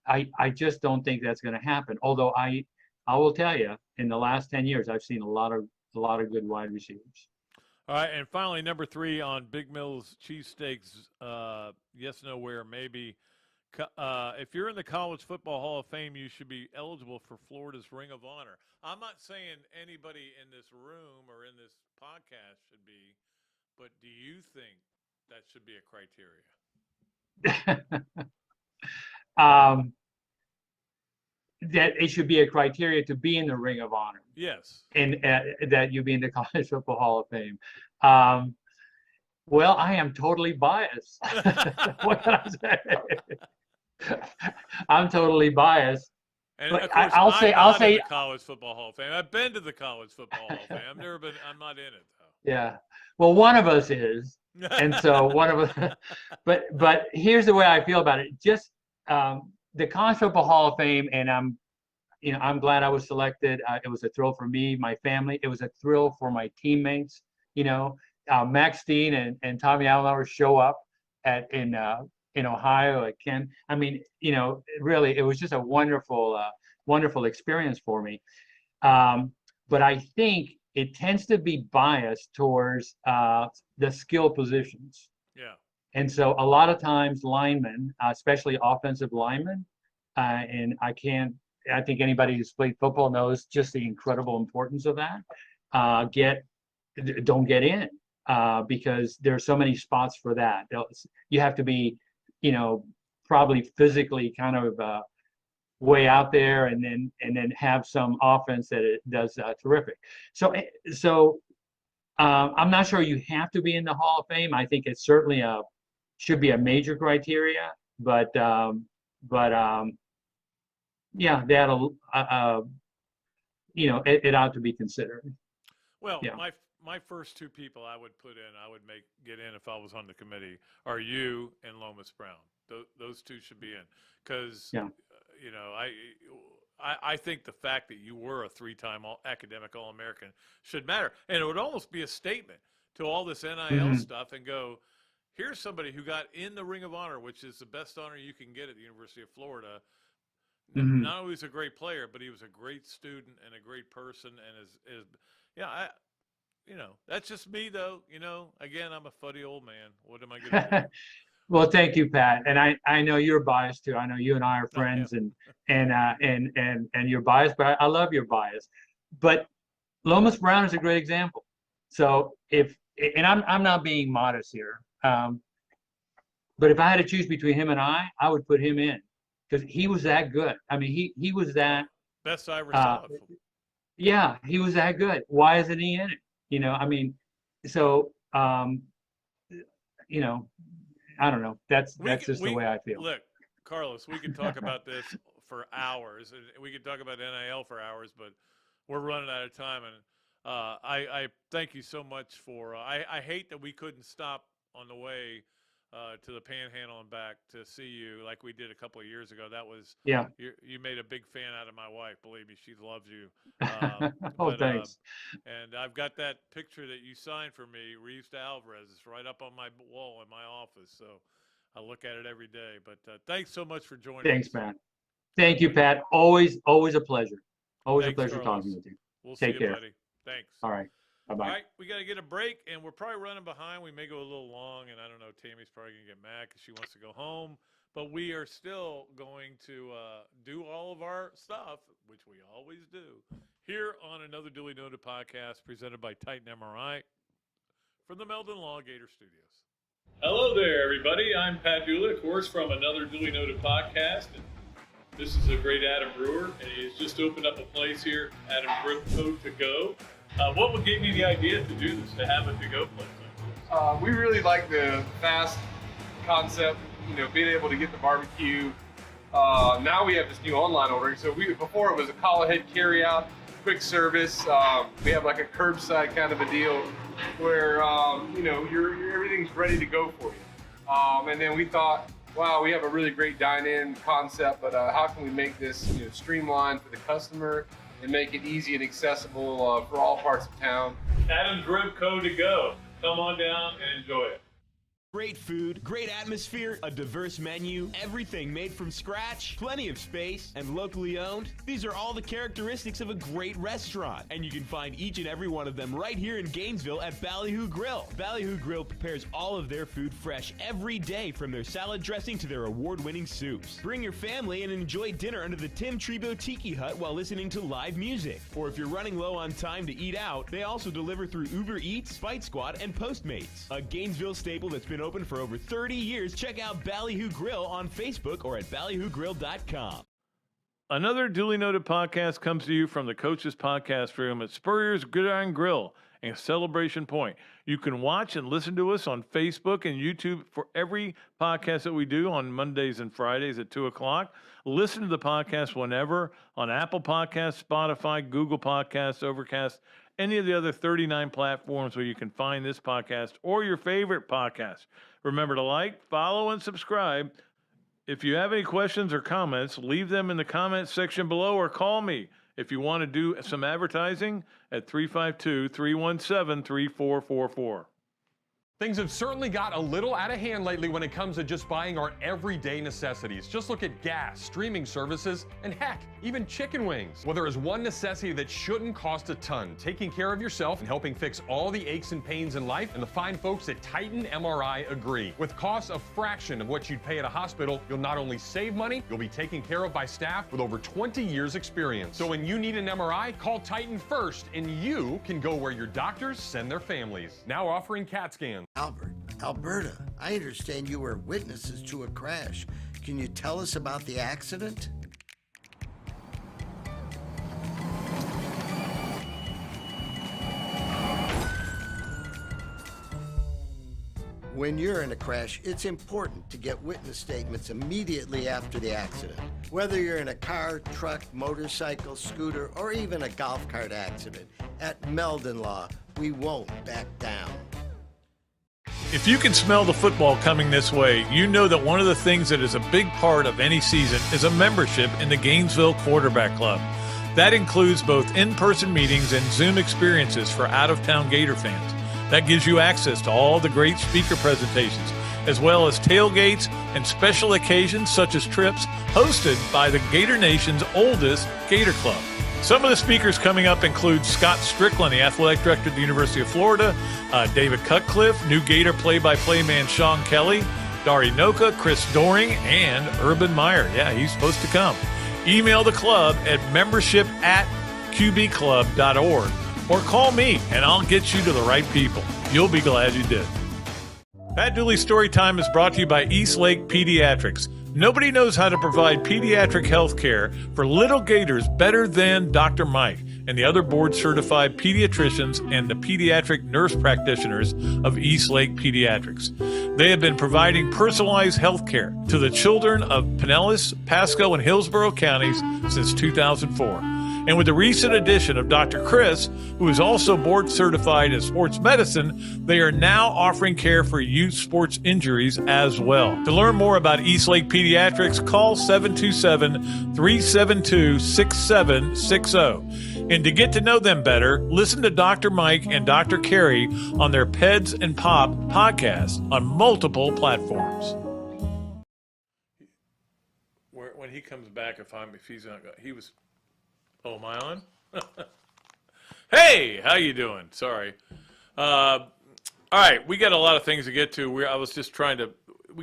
I just don't think that's going to happen. Although I will tell you, in the last 10 years, I've seen a lot of good wide receivers. All right, and finally, number 3 on Big Mills cheesesteaks, yes, no, where, maybe. If you're in the College Football Hall of Fame, you should be eligible for Florida's Ring of Honor. I'm not saying anybody in this room or in this podcast should be, but do you think that should be a criteria? That it should be a criteria to be in the Ring of Honor. Yes. And that you be in the College Football Hall of Fame. Well, I am totally biased. What can I say? I'm totally biased. And But of course, I'll I'm say, in the College Football Hall of Fame. I've been to the College Football Hall of Fame. I'm not in it though. yeah. Well, one of us is, and so one of us. But here's the way I feel about it. Just the College Football Hall of Fame, and I'm glad I was selected. It was a thrill for me, my family. It was a thrill for my teammates. Max Dean and Tommy Alvarez show up in Ohio at Kent. I mean, really, it was just a wonderful experience for me. But I think it tends to be biased towards the skill positions. Yeah. And so a lot of times linemen, especially offensive linemen, and I think anybody who's played football knows just the incredible importance of that, don't get in because there are so many spots for that. You have to be, probably physically kind of way out there, and then have some offense that it does terrific. So I'm not sure you have to be in the Hall of Fame. I think it certainly should be a major criteria, but yeah, that'll it ought to be considered. Well, Yeah. my first two people I would get in if I was on the committee are you and Lomas Brown. Those two should be in because Yeah. I think the fact that you were a 3-time academic All-American should matter, and it would almost be a statement to all this NIL stuff and go, here's somebody who got in the Ring of Honor, which is the best honor you can get at the University of Florida. Not only was he a great player, but he was a great student and a great person, and that's just me though. Again, I'm a fuddy old man. What am I going to do? Well, thank you, Pat. And I know you're biased too. I know you and I are friends, and you're biased, but I love your bias. But Lomas Brown is a great example. So and I'm not being modest here, but if I had to choose between him and I would put him in because he was that good. I mean, he was that best I ever saw. Yeah, he was that good. Why isn't he in it? I mean, so I don't know. That's just the way I feel. Look, Carlos, we could talk about this for hours, and we could talk about NIL for hours, but we're running out of time. And I thank you so much for. I hate that we couldn't stop on the way to the Panhandle and back to see you like we did a couple of years ago. That was You made a big fan out of my wife. Believe me, she loves you. Thanks. And I've got that picture that you signed for me, Reeves to Alvarez. It's right up on my wall in my office, so I look at it every day. But thanks so much for joining. Thanks, us. Matt. Thank you, Pat. Always a pleasure. Always Thanks, a pleasure Carlos. talking with you. We'll Take see care. you, buddy. Thanks. All right. Bye-bye. All right, we got to get a break, and we're probably running behind. We may go a little long, and I don't know, Tammy's probably going to get mad because she wants to go home. But we are still going to do all of our stuff, which we always do, here on Another Dooley Noted Podcast presented by Titan MRI from the Meldon Law Gator Studios. Hello there, everybody. I'm Pat Dooley, of course, from Another Dooley Noted Podcast. And this is a great Adam Brewer, and he's just opened up a place here, Adam Brewer To Go. What gave you the idea to do this, to have a to-go place like this? We really like the fast concept, being able to get the barbecue. Now we have this new online ordering. So before it was a call ahead carry out, quick service. We have like a curbside kind of a deal where everything's ready to go for you. And then we thought, wow, we have a really great dine-in concept, but how can we make this streamlined for the customer and make it easy and accessible for all parts of town? Adam's Rib Co. To Go. Come on down and enjoy it. Great food, great atmosphere, a diverse menu, everything made from scratch, plenty of space, and locally owned. These are all the characteristics of a great restaurant, and you can find each and every one of them right here in Gainesville at Ballyhoo Grill. Ballyhoo Grill prepares all of their food fresh every day, from their salad dressing to their award-winning soups. Bring your family and enjoy dinner under the Tim Trebo Tiki Hut while listening to live music. Or if you're running low on time to eat out, they also deliver through Uber Eats, Fight Squad, and Postmates. A Gainesville staple that's been open for over 30 years. Check out Ballyhoo Grill on Facebook or at ballyhoogrill.com. Another Duly Noted Podcast comes to you from the Coach's Podcast Room at Spurrier's Gridiron Grill and Celebration Point. You can watch and listen to us on Facebook and YouTube for every podcast that we do on Mondays and Fridays at 2 o'clock. Listen to the podcast whenever on Apple Podcasts, Spotify, Google Podcasts, Overcast, any of the other 39 platforms where you can find this podcast or your favorite podcast. Remember to like, follow, and subscribe. If you have any questions or comments, leave them in the comments section below or call me if you want to do some advertising at 352-317-3444. Things have certainly got a little out of hand lately when it comes to just buying our everyday necessities. Just look at gas, streaming services, and heck, even chicken wings. Well, there is one necessity that shouldn't cost a ton: taking care of yourself and helping fix all the aches and pains in life, and the fine folks at Titan MRI agree. With costs a fraction of what you'd pay at a hospital, you'll not only save money, you'll be taken care of by staff with over 20 years experience. So when you need an MRI, call Titan first, and you can go where your doctors send their families. Now offering CAT scans. Albert, Alberta, I understand you were witnesses to a crash. Can you tell us about the accident? When you're in a crash, it's important to get witness statements immediately after the accident. Whether you're in a car, truck, motorcycle, scooter, or even a golf cart accident, at Meldon Law, we won't back down. If you can smell the football coming this way, you know that one of the things that is a big part of any season is a membership in the Gainesville Quarterback Club. That includes both in-person meetings and Zoom experiences for out-of-town Gator fans. That gives you access to all the great speaker presentations, as well as tailgates and special occasions such as trips hosted by the Gator Nation's oldest Gator Club. Some of the speakers coming up include Scott Strickland, the athletic director at the University of Florida, David Cutcliffe, new Gator play-by-play man Sean Kelly, Dari Noka, Chris Doring, and Urban Meyer. Yeah, he's supposed to come. Email the club at membership@qbclub.org or call me, and I'll get you to the right people. You'll be glad you did. Pat Dooley Storytime is brought to you by East Lake Pediatrics. Nobody knows how to provide pediatric health care for little Gators better than Dr. Mike and the other board-certified pediatricians and the pediatric nurse practitioners of East Lake Pediatrics. They have been providing personalized health care to the children of Pinellas, Pasco, and Hillsborough counties since 2004. And with the recent addition of Dr. Chris, who is also board certified in sports medicine, they are now offering care for youth sports injuries as well. To learn more about East Lake Pediatrics, call 727-372-6760. And to get to know them better, listen to Dr. Mike and Dr. Carey on their Peds and Pop podcast on multiple platforms. When he comes back, if he's not, he was. Oh, am I on? Hey, how you doing? Sorry. All right, we got a lot of things to get to. We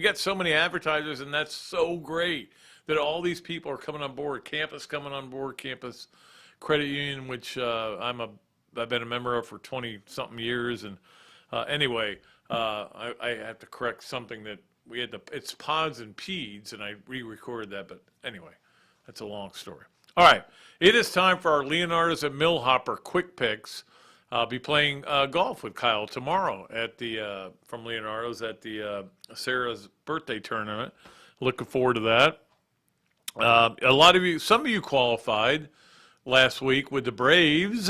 got so many advertisers, and that's so great that all these people are coming on board. Campus coming on board, Campus Credit Union, which I've been a member of for 20-something years. And anyway, I have to correct something that it's Pods and Peds, and I re-recorded that. But anyway, that's a long story. All right, it is time for our Leonardo's at Millhopper Quick Picks. I'll be playing golf with Kyle tomorrow at from Leonardo's at the Sarah's birthday tournament. Looking forward to that. Some of you qualified last week with the Braves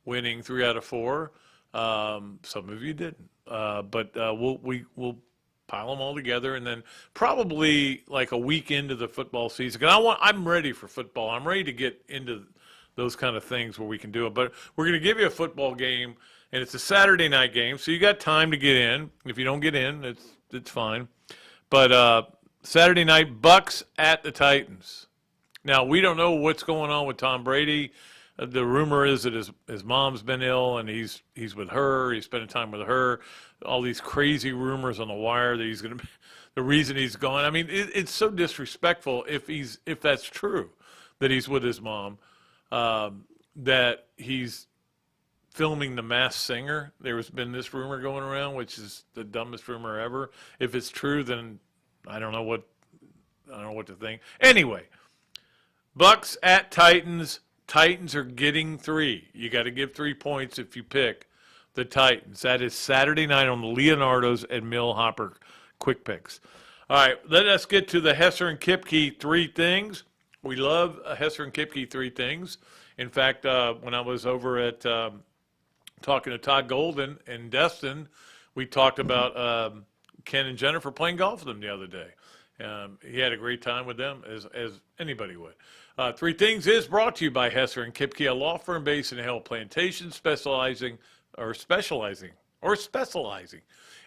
winning 3 out of 4. Some of you didn't, but we'll pile them all together, and then probably like a week into the football season. Because I'm ready for football. I'm ready to get into those kind of things where we can do it. But we're going to give you a football game, and it's a Saturday night game, so you got time to get in. If you don't get in, it's fine. But Saturday night, Bucks at the Titans. Now, we don't know what's going on with Tom Brady. The rumor is that his mom's been ill, and he's with her. He's spending time with her. All these crazy rumors on the wire that he's going to be the reason he's gone. I mean, it's so disrespectful if that's true, that he's with his mom, that he's filming The Masked Singer. There's been this rumor going around, which is the dumbest rumor ever. If it's true, then I don't know what to think. Anyway, Bucks at Titans. Titans are getting 3. You got to give 3 points if you pick. the Titans. That is Saturday night on the Leonardo's and Mill Hopper Quick Picks. All right, let us get to the Hesser and Kipke 3 things. We love Hesser and Kipke 3 things. In fact, when I was over at talking to Todd Golden and Destin, we talked about Ken and Jennifer playing golf with them the other day. He had a great time with them, as anybody would. 3 Things is brought to you by Hesser and Kipke, a law firm based in Hill Plantation, specializing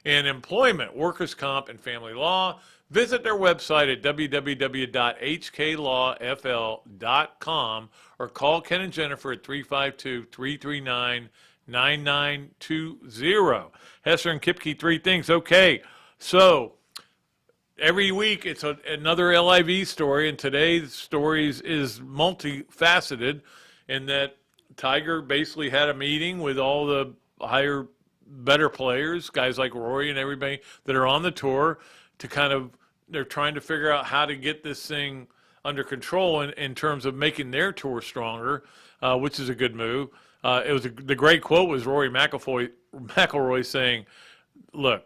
in employment, workers' comp, and family law. Visit their website at www.hklawfl.com or call Ken and Jennifer at 352-339-9920. Hesser and Kipke 3 Things. Okay, so every week it's another LIV story, and today's story is multifaceted in that Tiger basically had a meeting with all the better players, guys like Rory and everybody that are on the tour, to they're trying to figure out how to get this thing under control in terms of making their tour stronger, which is a good move. The great quote was Rory McIlroy saying, "Look,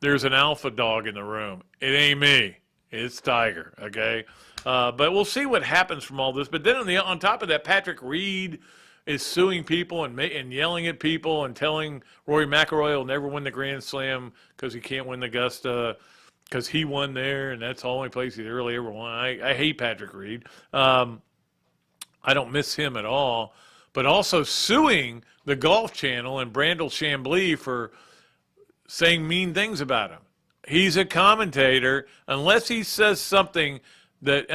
there's an alpha dog in the room. It ain't me. It's Tiger." Okay, but we'll see what happens from all this. But then on top of that, Patrick Reed is suing people and yelling at people and telling Rory McIlroy will never win the Grand Slam because he can't win the Augusta because he won there and that's the only place he's really ever won. I hate Patrick Reed. I don't miss him at all. But also suing the Golf Channel and Brandel Chambly for saying mean things about him. He's a commentator. Unless he says something that,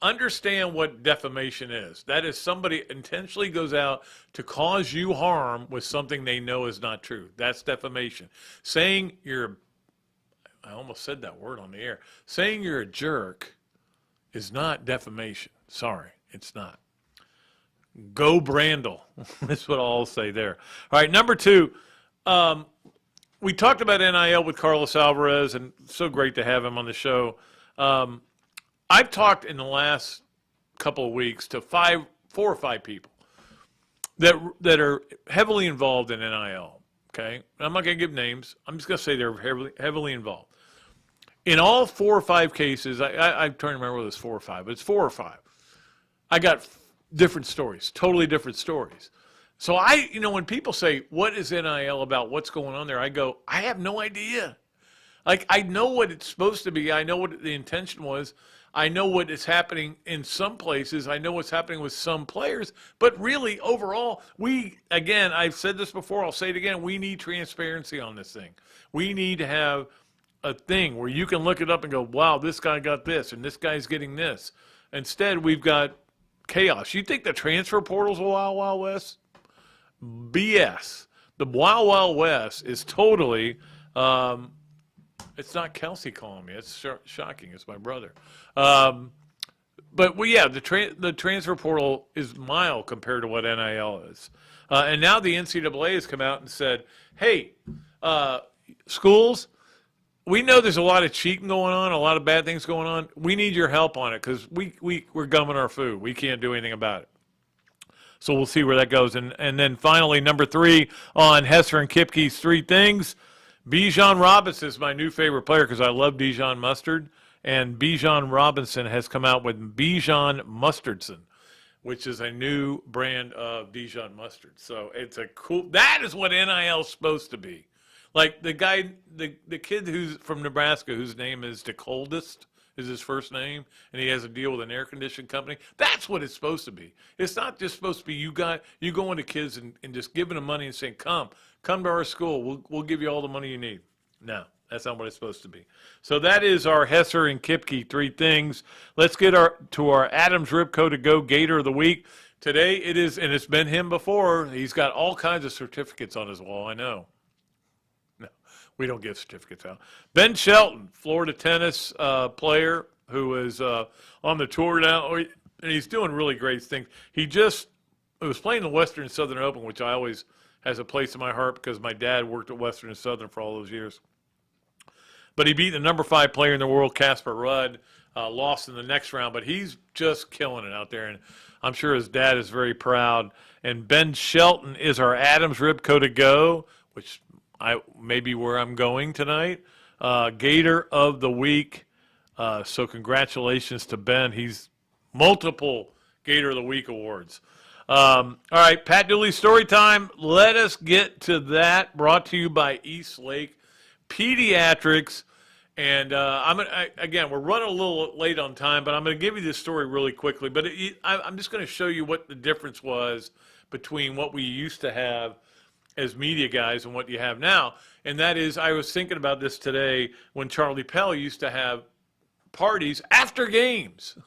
understand what defamation is. That is somebody intentionally goes out to cause you harm with something they know is not true. That's defamation. Saying I almost said that word on the air. Saying you're a jerk is not defamation. Sorry, it's not. Go Brandel. That's what I'll say there. All right, number 2. We talked about NIL with Carlos Alvarez, and so great to have him on the show. I've talked in the last couple of weeks to 4 or 5 people that are heavily involved in NIL. Okay, I'm not going to give names. I'm just going to say they're heavily involved. In all 4 or 5 cases, I'm trying to remember whether it's 4 or 5, but it's 4 or 5. I got different stories, totally different stories. So when people say, what is NIL about, what's going on there, I go, I have no idea. Like, I know what it's supposed to be. I know what the intention was. I know what is happening in some places. I know what's happening with some players. But really, overall, I've said this before, I'll say it again, we need transparency on this thing. We need to have a thing where you can look it up and go, wow, this guy got this, and this guy's getting this. Instead, we've got chaos. You think the transfer portal's a Wild Wild West? BS. The Wild Wild West is totally, it's not Kelsey calling me. It's shocking. It's my brother. The transfer portal is mild compared to what NIL is. And now the NCAA has come out and said, hey, schools, we know there's a lot of cheating going on, a lot of bad things going on. We need your help on it because we're gumming our food. We can't do anything about it. So we'll see where that goes. And then finally, number 3 on Hesser and Kipke's 3 Things, Bijan Robinson is my new favorite player because I love Dijon Mustard. And Bijan Robinson has come out with Bijan Mustardson, which is a new brand of Dijon mustard. So it's that is what NIL is supposed to be. Like the guy, the kid who's from Nebraska, whose name is DeColdest, is his first name, and he has a deal with an air conditioning company. That's what it's supposed to be. It's not just supposed to be you going to kids and just giving them money and saying, come to our school. We'll give you all the money you need. No, that's not what it's supposed to be. So that is our Hesser and Kipke 3 Things. Let's get to our Adams Ripco to Go Gator of the Week. Today it is, and it's been him before. He's got all kinds of certificates on his wall, I know. We don't give certificates out. Ben Shelton, Florida tennis player who is on the tour now, and he's doing really great things. He was playing the Western and Southern Open, which I always has a place in my heart because my dad worked at Western and Southern for all those years. But he beat the number 5 player in the world, Casper Ruud, lost in the next round, but he's just killing it out there, and I'm sure his dad is very proud. And Ben Shelton is our Adams Ribco to go, which may be where I'm going tonight. Gator of the Week. So congratulations to Ben. He's multiple Gator of the Week awards. All right, Pat Dooley story time. Let us get to that. Brought to you by East Lake Pediatrics. And again, we're running a little late on time, but I'm going to give you this story really quickly. But I'm just going to show you what the difference was between what we used to have as media guys and what you have now. And that is, I was thinking about this today when Charlie Pell used to have parties after games.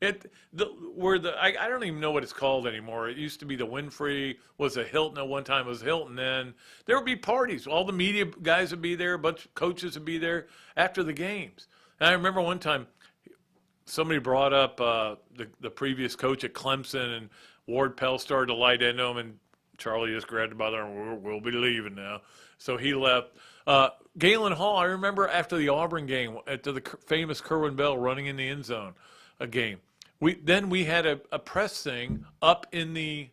I don't even know what it's called anymore. It used to be the Winfrey, was a Hilton at one time. It was Hilton then. There would be parties. All the media guys would be there. A bunch of coaches would be there after the games. And I remember one time somebody brought up the previous coach at Clemson, and Ward Pell started to light into him, and Charlie just grabbed him by there, and we'll be leaving now. So he left. Galen Hall, I remember after the Auburn game, after the famous Kerwin Bell running in the end zone, a game. We had a press thing up in the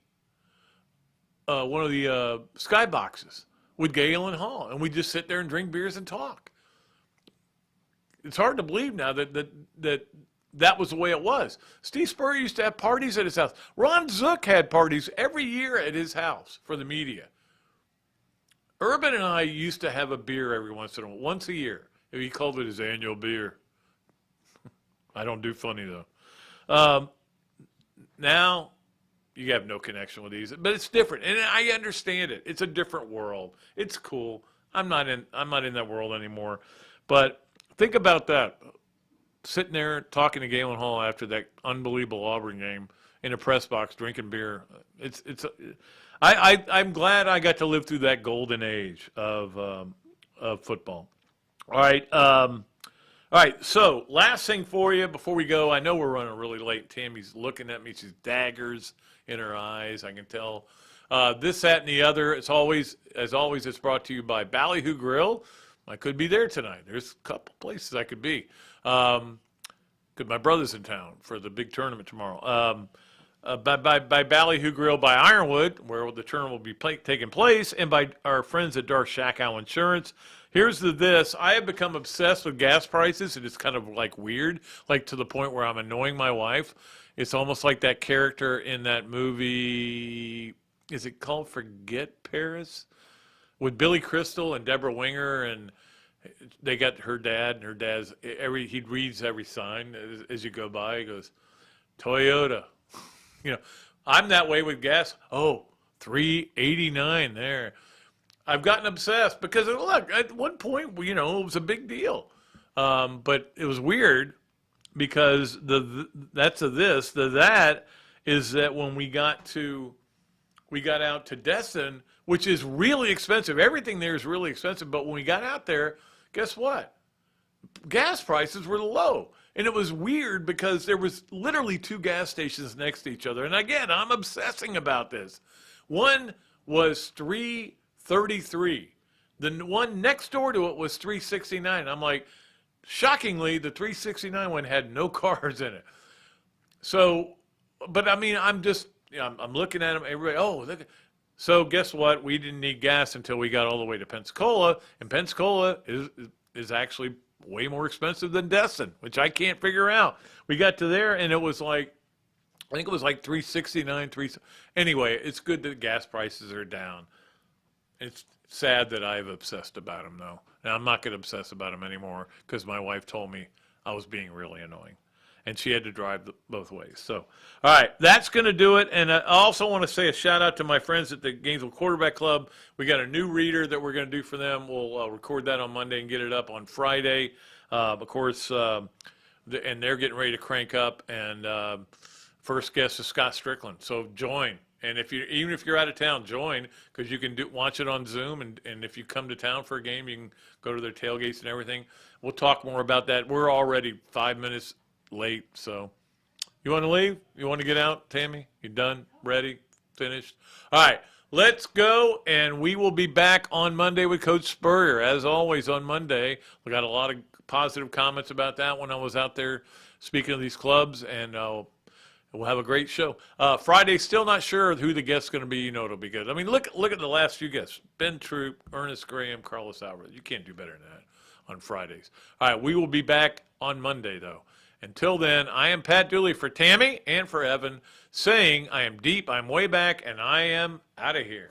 one of the sky boxes with Galen Hall, and we just sit there and drink beers and talk. It's hard to believe now that was the way it was. Steve Spurrier used to have parties at his house. Ron Zook had parties every year at his house for the media. Urban and I used to have a beer every once a year. He called it his annual beer. I don't do funny though. Now you have no connection with these, but it's different, and I understand it. It's a different world. It's cool. I'm not in that world anymore. But think about that. Sitting there talking to Galen Hall after that unbelievable Auburn game in a press box, drinking beer. I'm glad I got to live through that golden age of football. All right. So last thing for you before we go. I know we're running really late. Tammy's looking at me. She's daggers in her eyes. I can tell. This, that, and the other. As always, it's brought to you by Ballyhoo Grill. I could be there tonight. There's a couple places I could be. Because my brother's in town for the big tournament tomorrow. By Ballyhoo Grill by Ironwood, where the tournament will be taking place, and by our friends at Dark Shackhow Insurance. Here's this. I have become obsessed with gas prices, and it's kind of like weird, like to the point where I'm annoying my wife. It's almost like that character in that movie, is it called Forget Paris? With Billy Crystal and Deborah Winger, and they got her dad, and her dad's, he reads every sign as you go by. He goes, Toyota. I'm that way with gas. Oh, $3.89 there. I've gotten obsessed because, look, at one point, it was a big deal. But it was weird because that is that when we got out to Destin, which is really expensive. Everything there is really expensive. But when we got out there, guess what? Gas prices were low. And it was weird because there was literally two gas stations next to each other. And again, I'm obsessing about this. One was $3.33. The one next door to it was $3.69. I'm like, shockingly, the $3.69 one had no cars in it. So, but I mean, I'm looking at them. Everybody, look. So guess what? We didn't need gas until we got all the way to Pensacola. And Pensacola is actually way more expensive than Destin, which I can't figure out. We got to there, and it was like, I think it was like $3.69. Anyway, it's good that gas prices are down. It's sad that I've obsessed about them, though. And I'm not going to obsess about them anymore because my wife told me I was being really annoying. And she had to drive both ways. So, all right, that's going to do it. And I also want to say a shout-out to my friends at the Gainesville Quarterback Club. We got a new reader that we're going to do for them. We'll record that on Monday and get it up on Friday. Of course, and they're getting ready to crank up. And first guest is Scott Strickland. So join. And even if you're out of town, join, because you can watch it on Zoom. And if you come to town for a game, you can go to their tailgates and everything. We'll talk more about that. We're already 5 minutes late, so you want to leave? You want to get out, Tammy? You done? Ready? Finished? All right, let's go, and we will be back on Monday with Coach Spurrier. As always on Monday, we got a lot of positive comments about that when I was out there speaking of these clubs, and we'll have a great show. Friday, still not sure who the guest's going to be. You know it'll be good. I mean, look at the last few guests. Ben Troop, Ernest Graham, Carlos Alvarez. You can't do better than that on Fridays. All right, we will be back on Monday, though. Until then, I am Pat Dooley for Tammy and for Evan, saying I am deep, I'm way back, and I am out of here.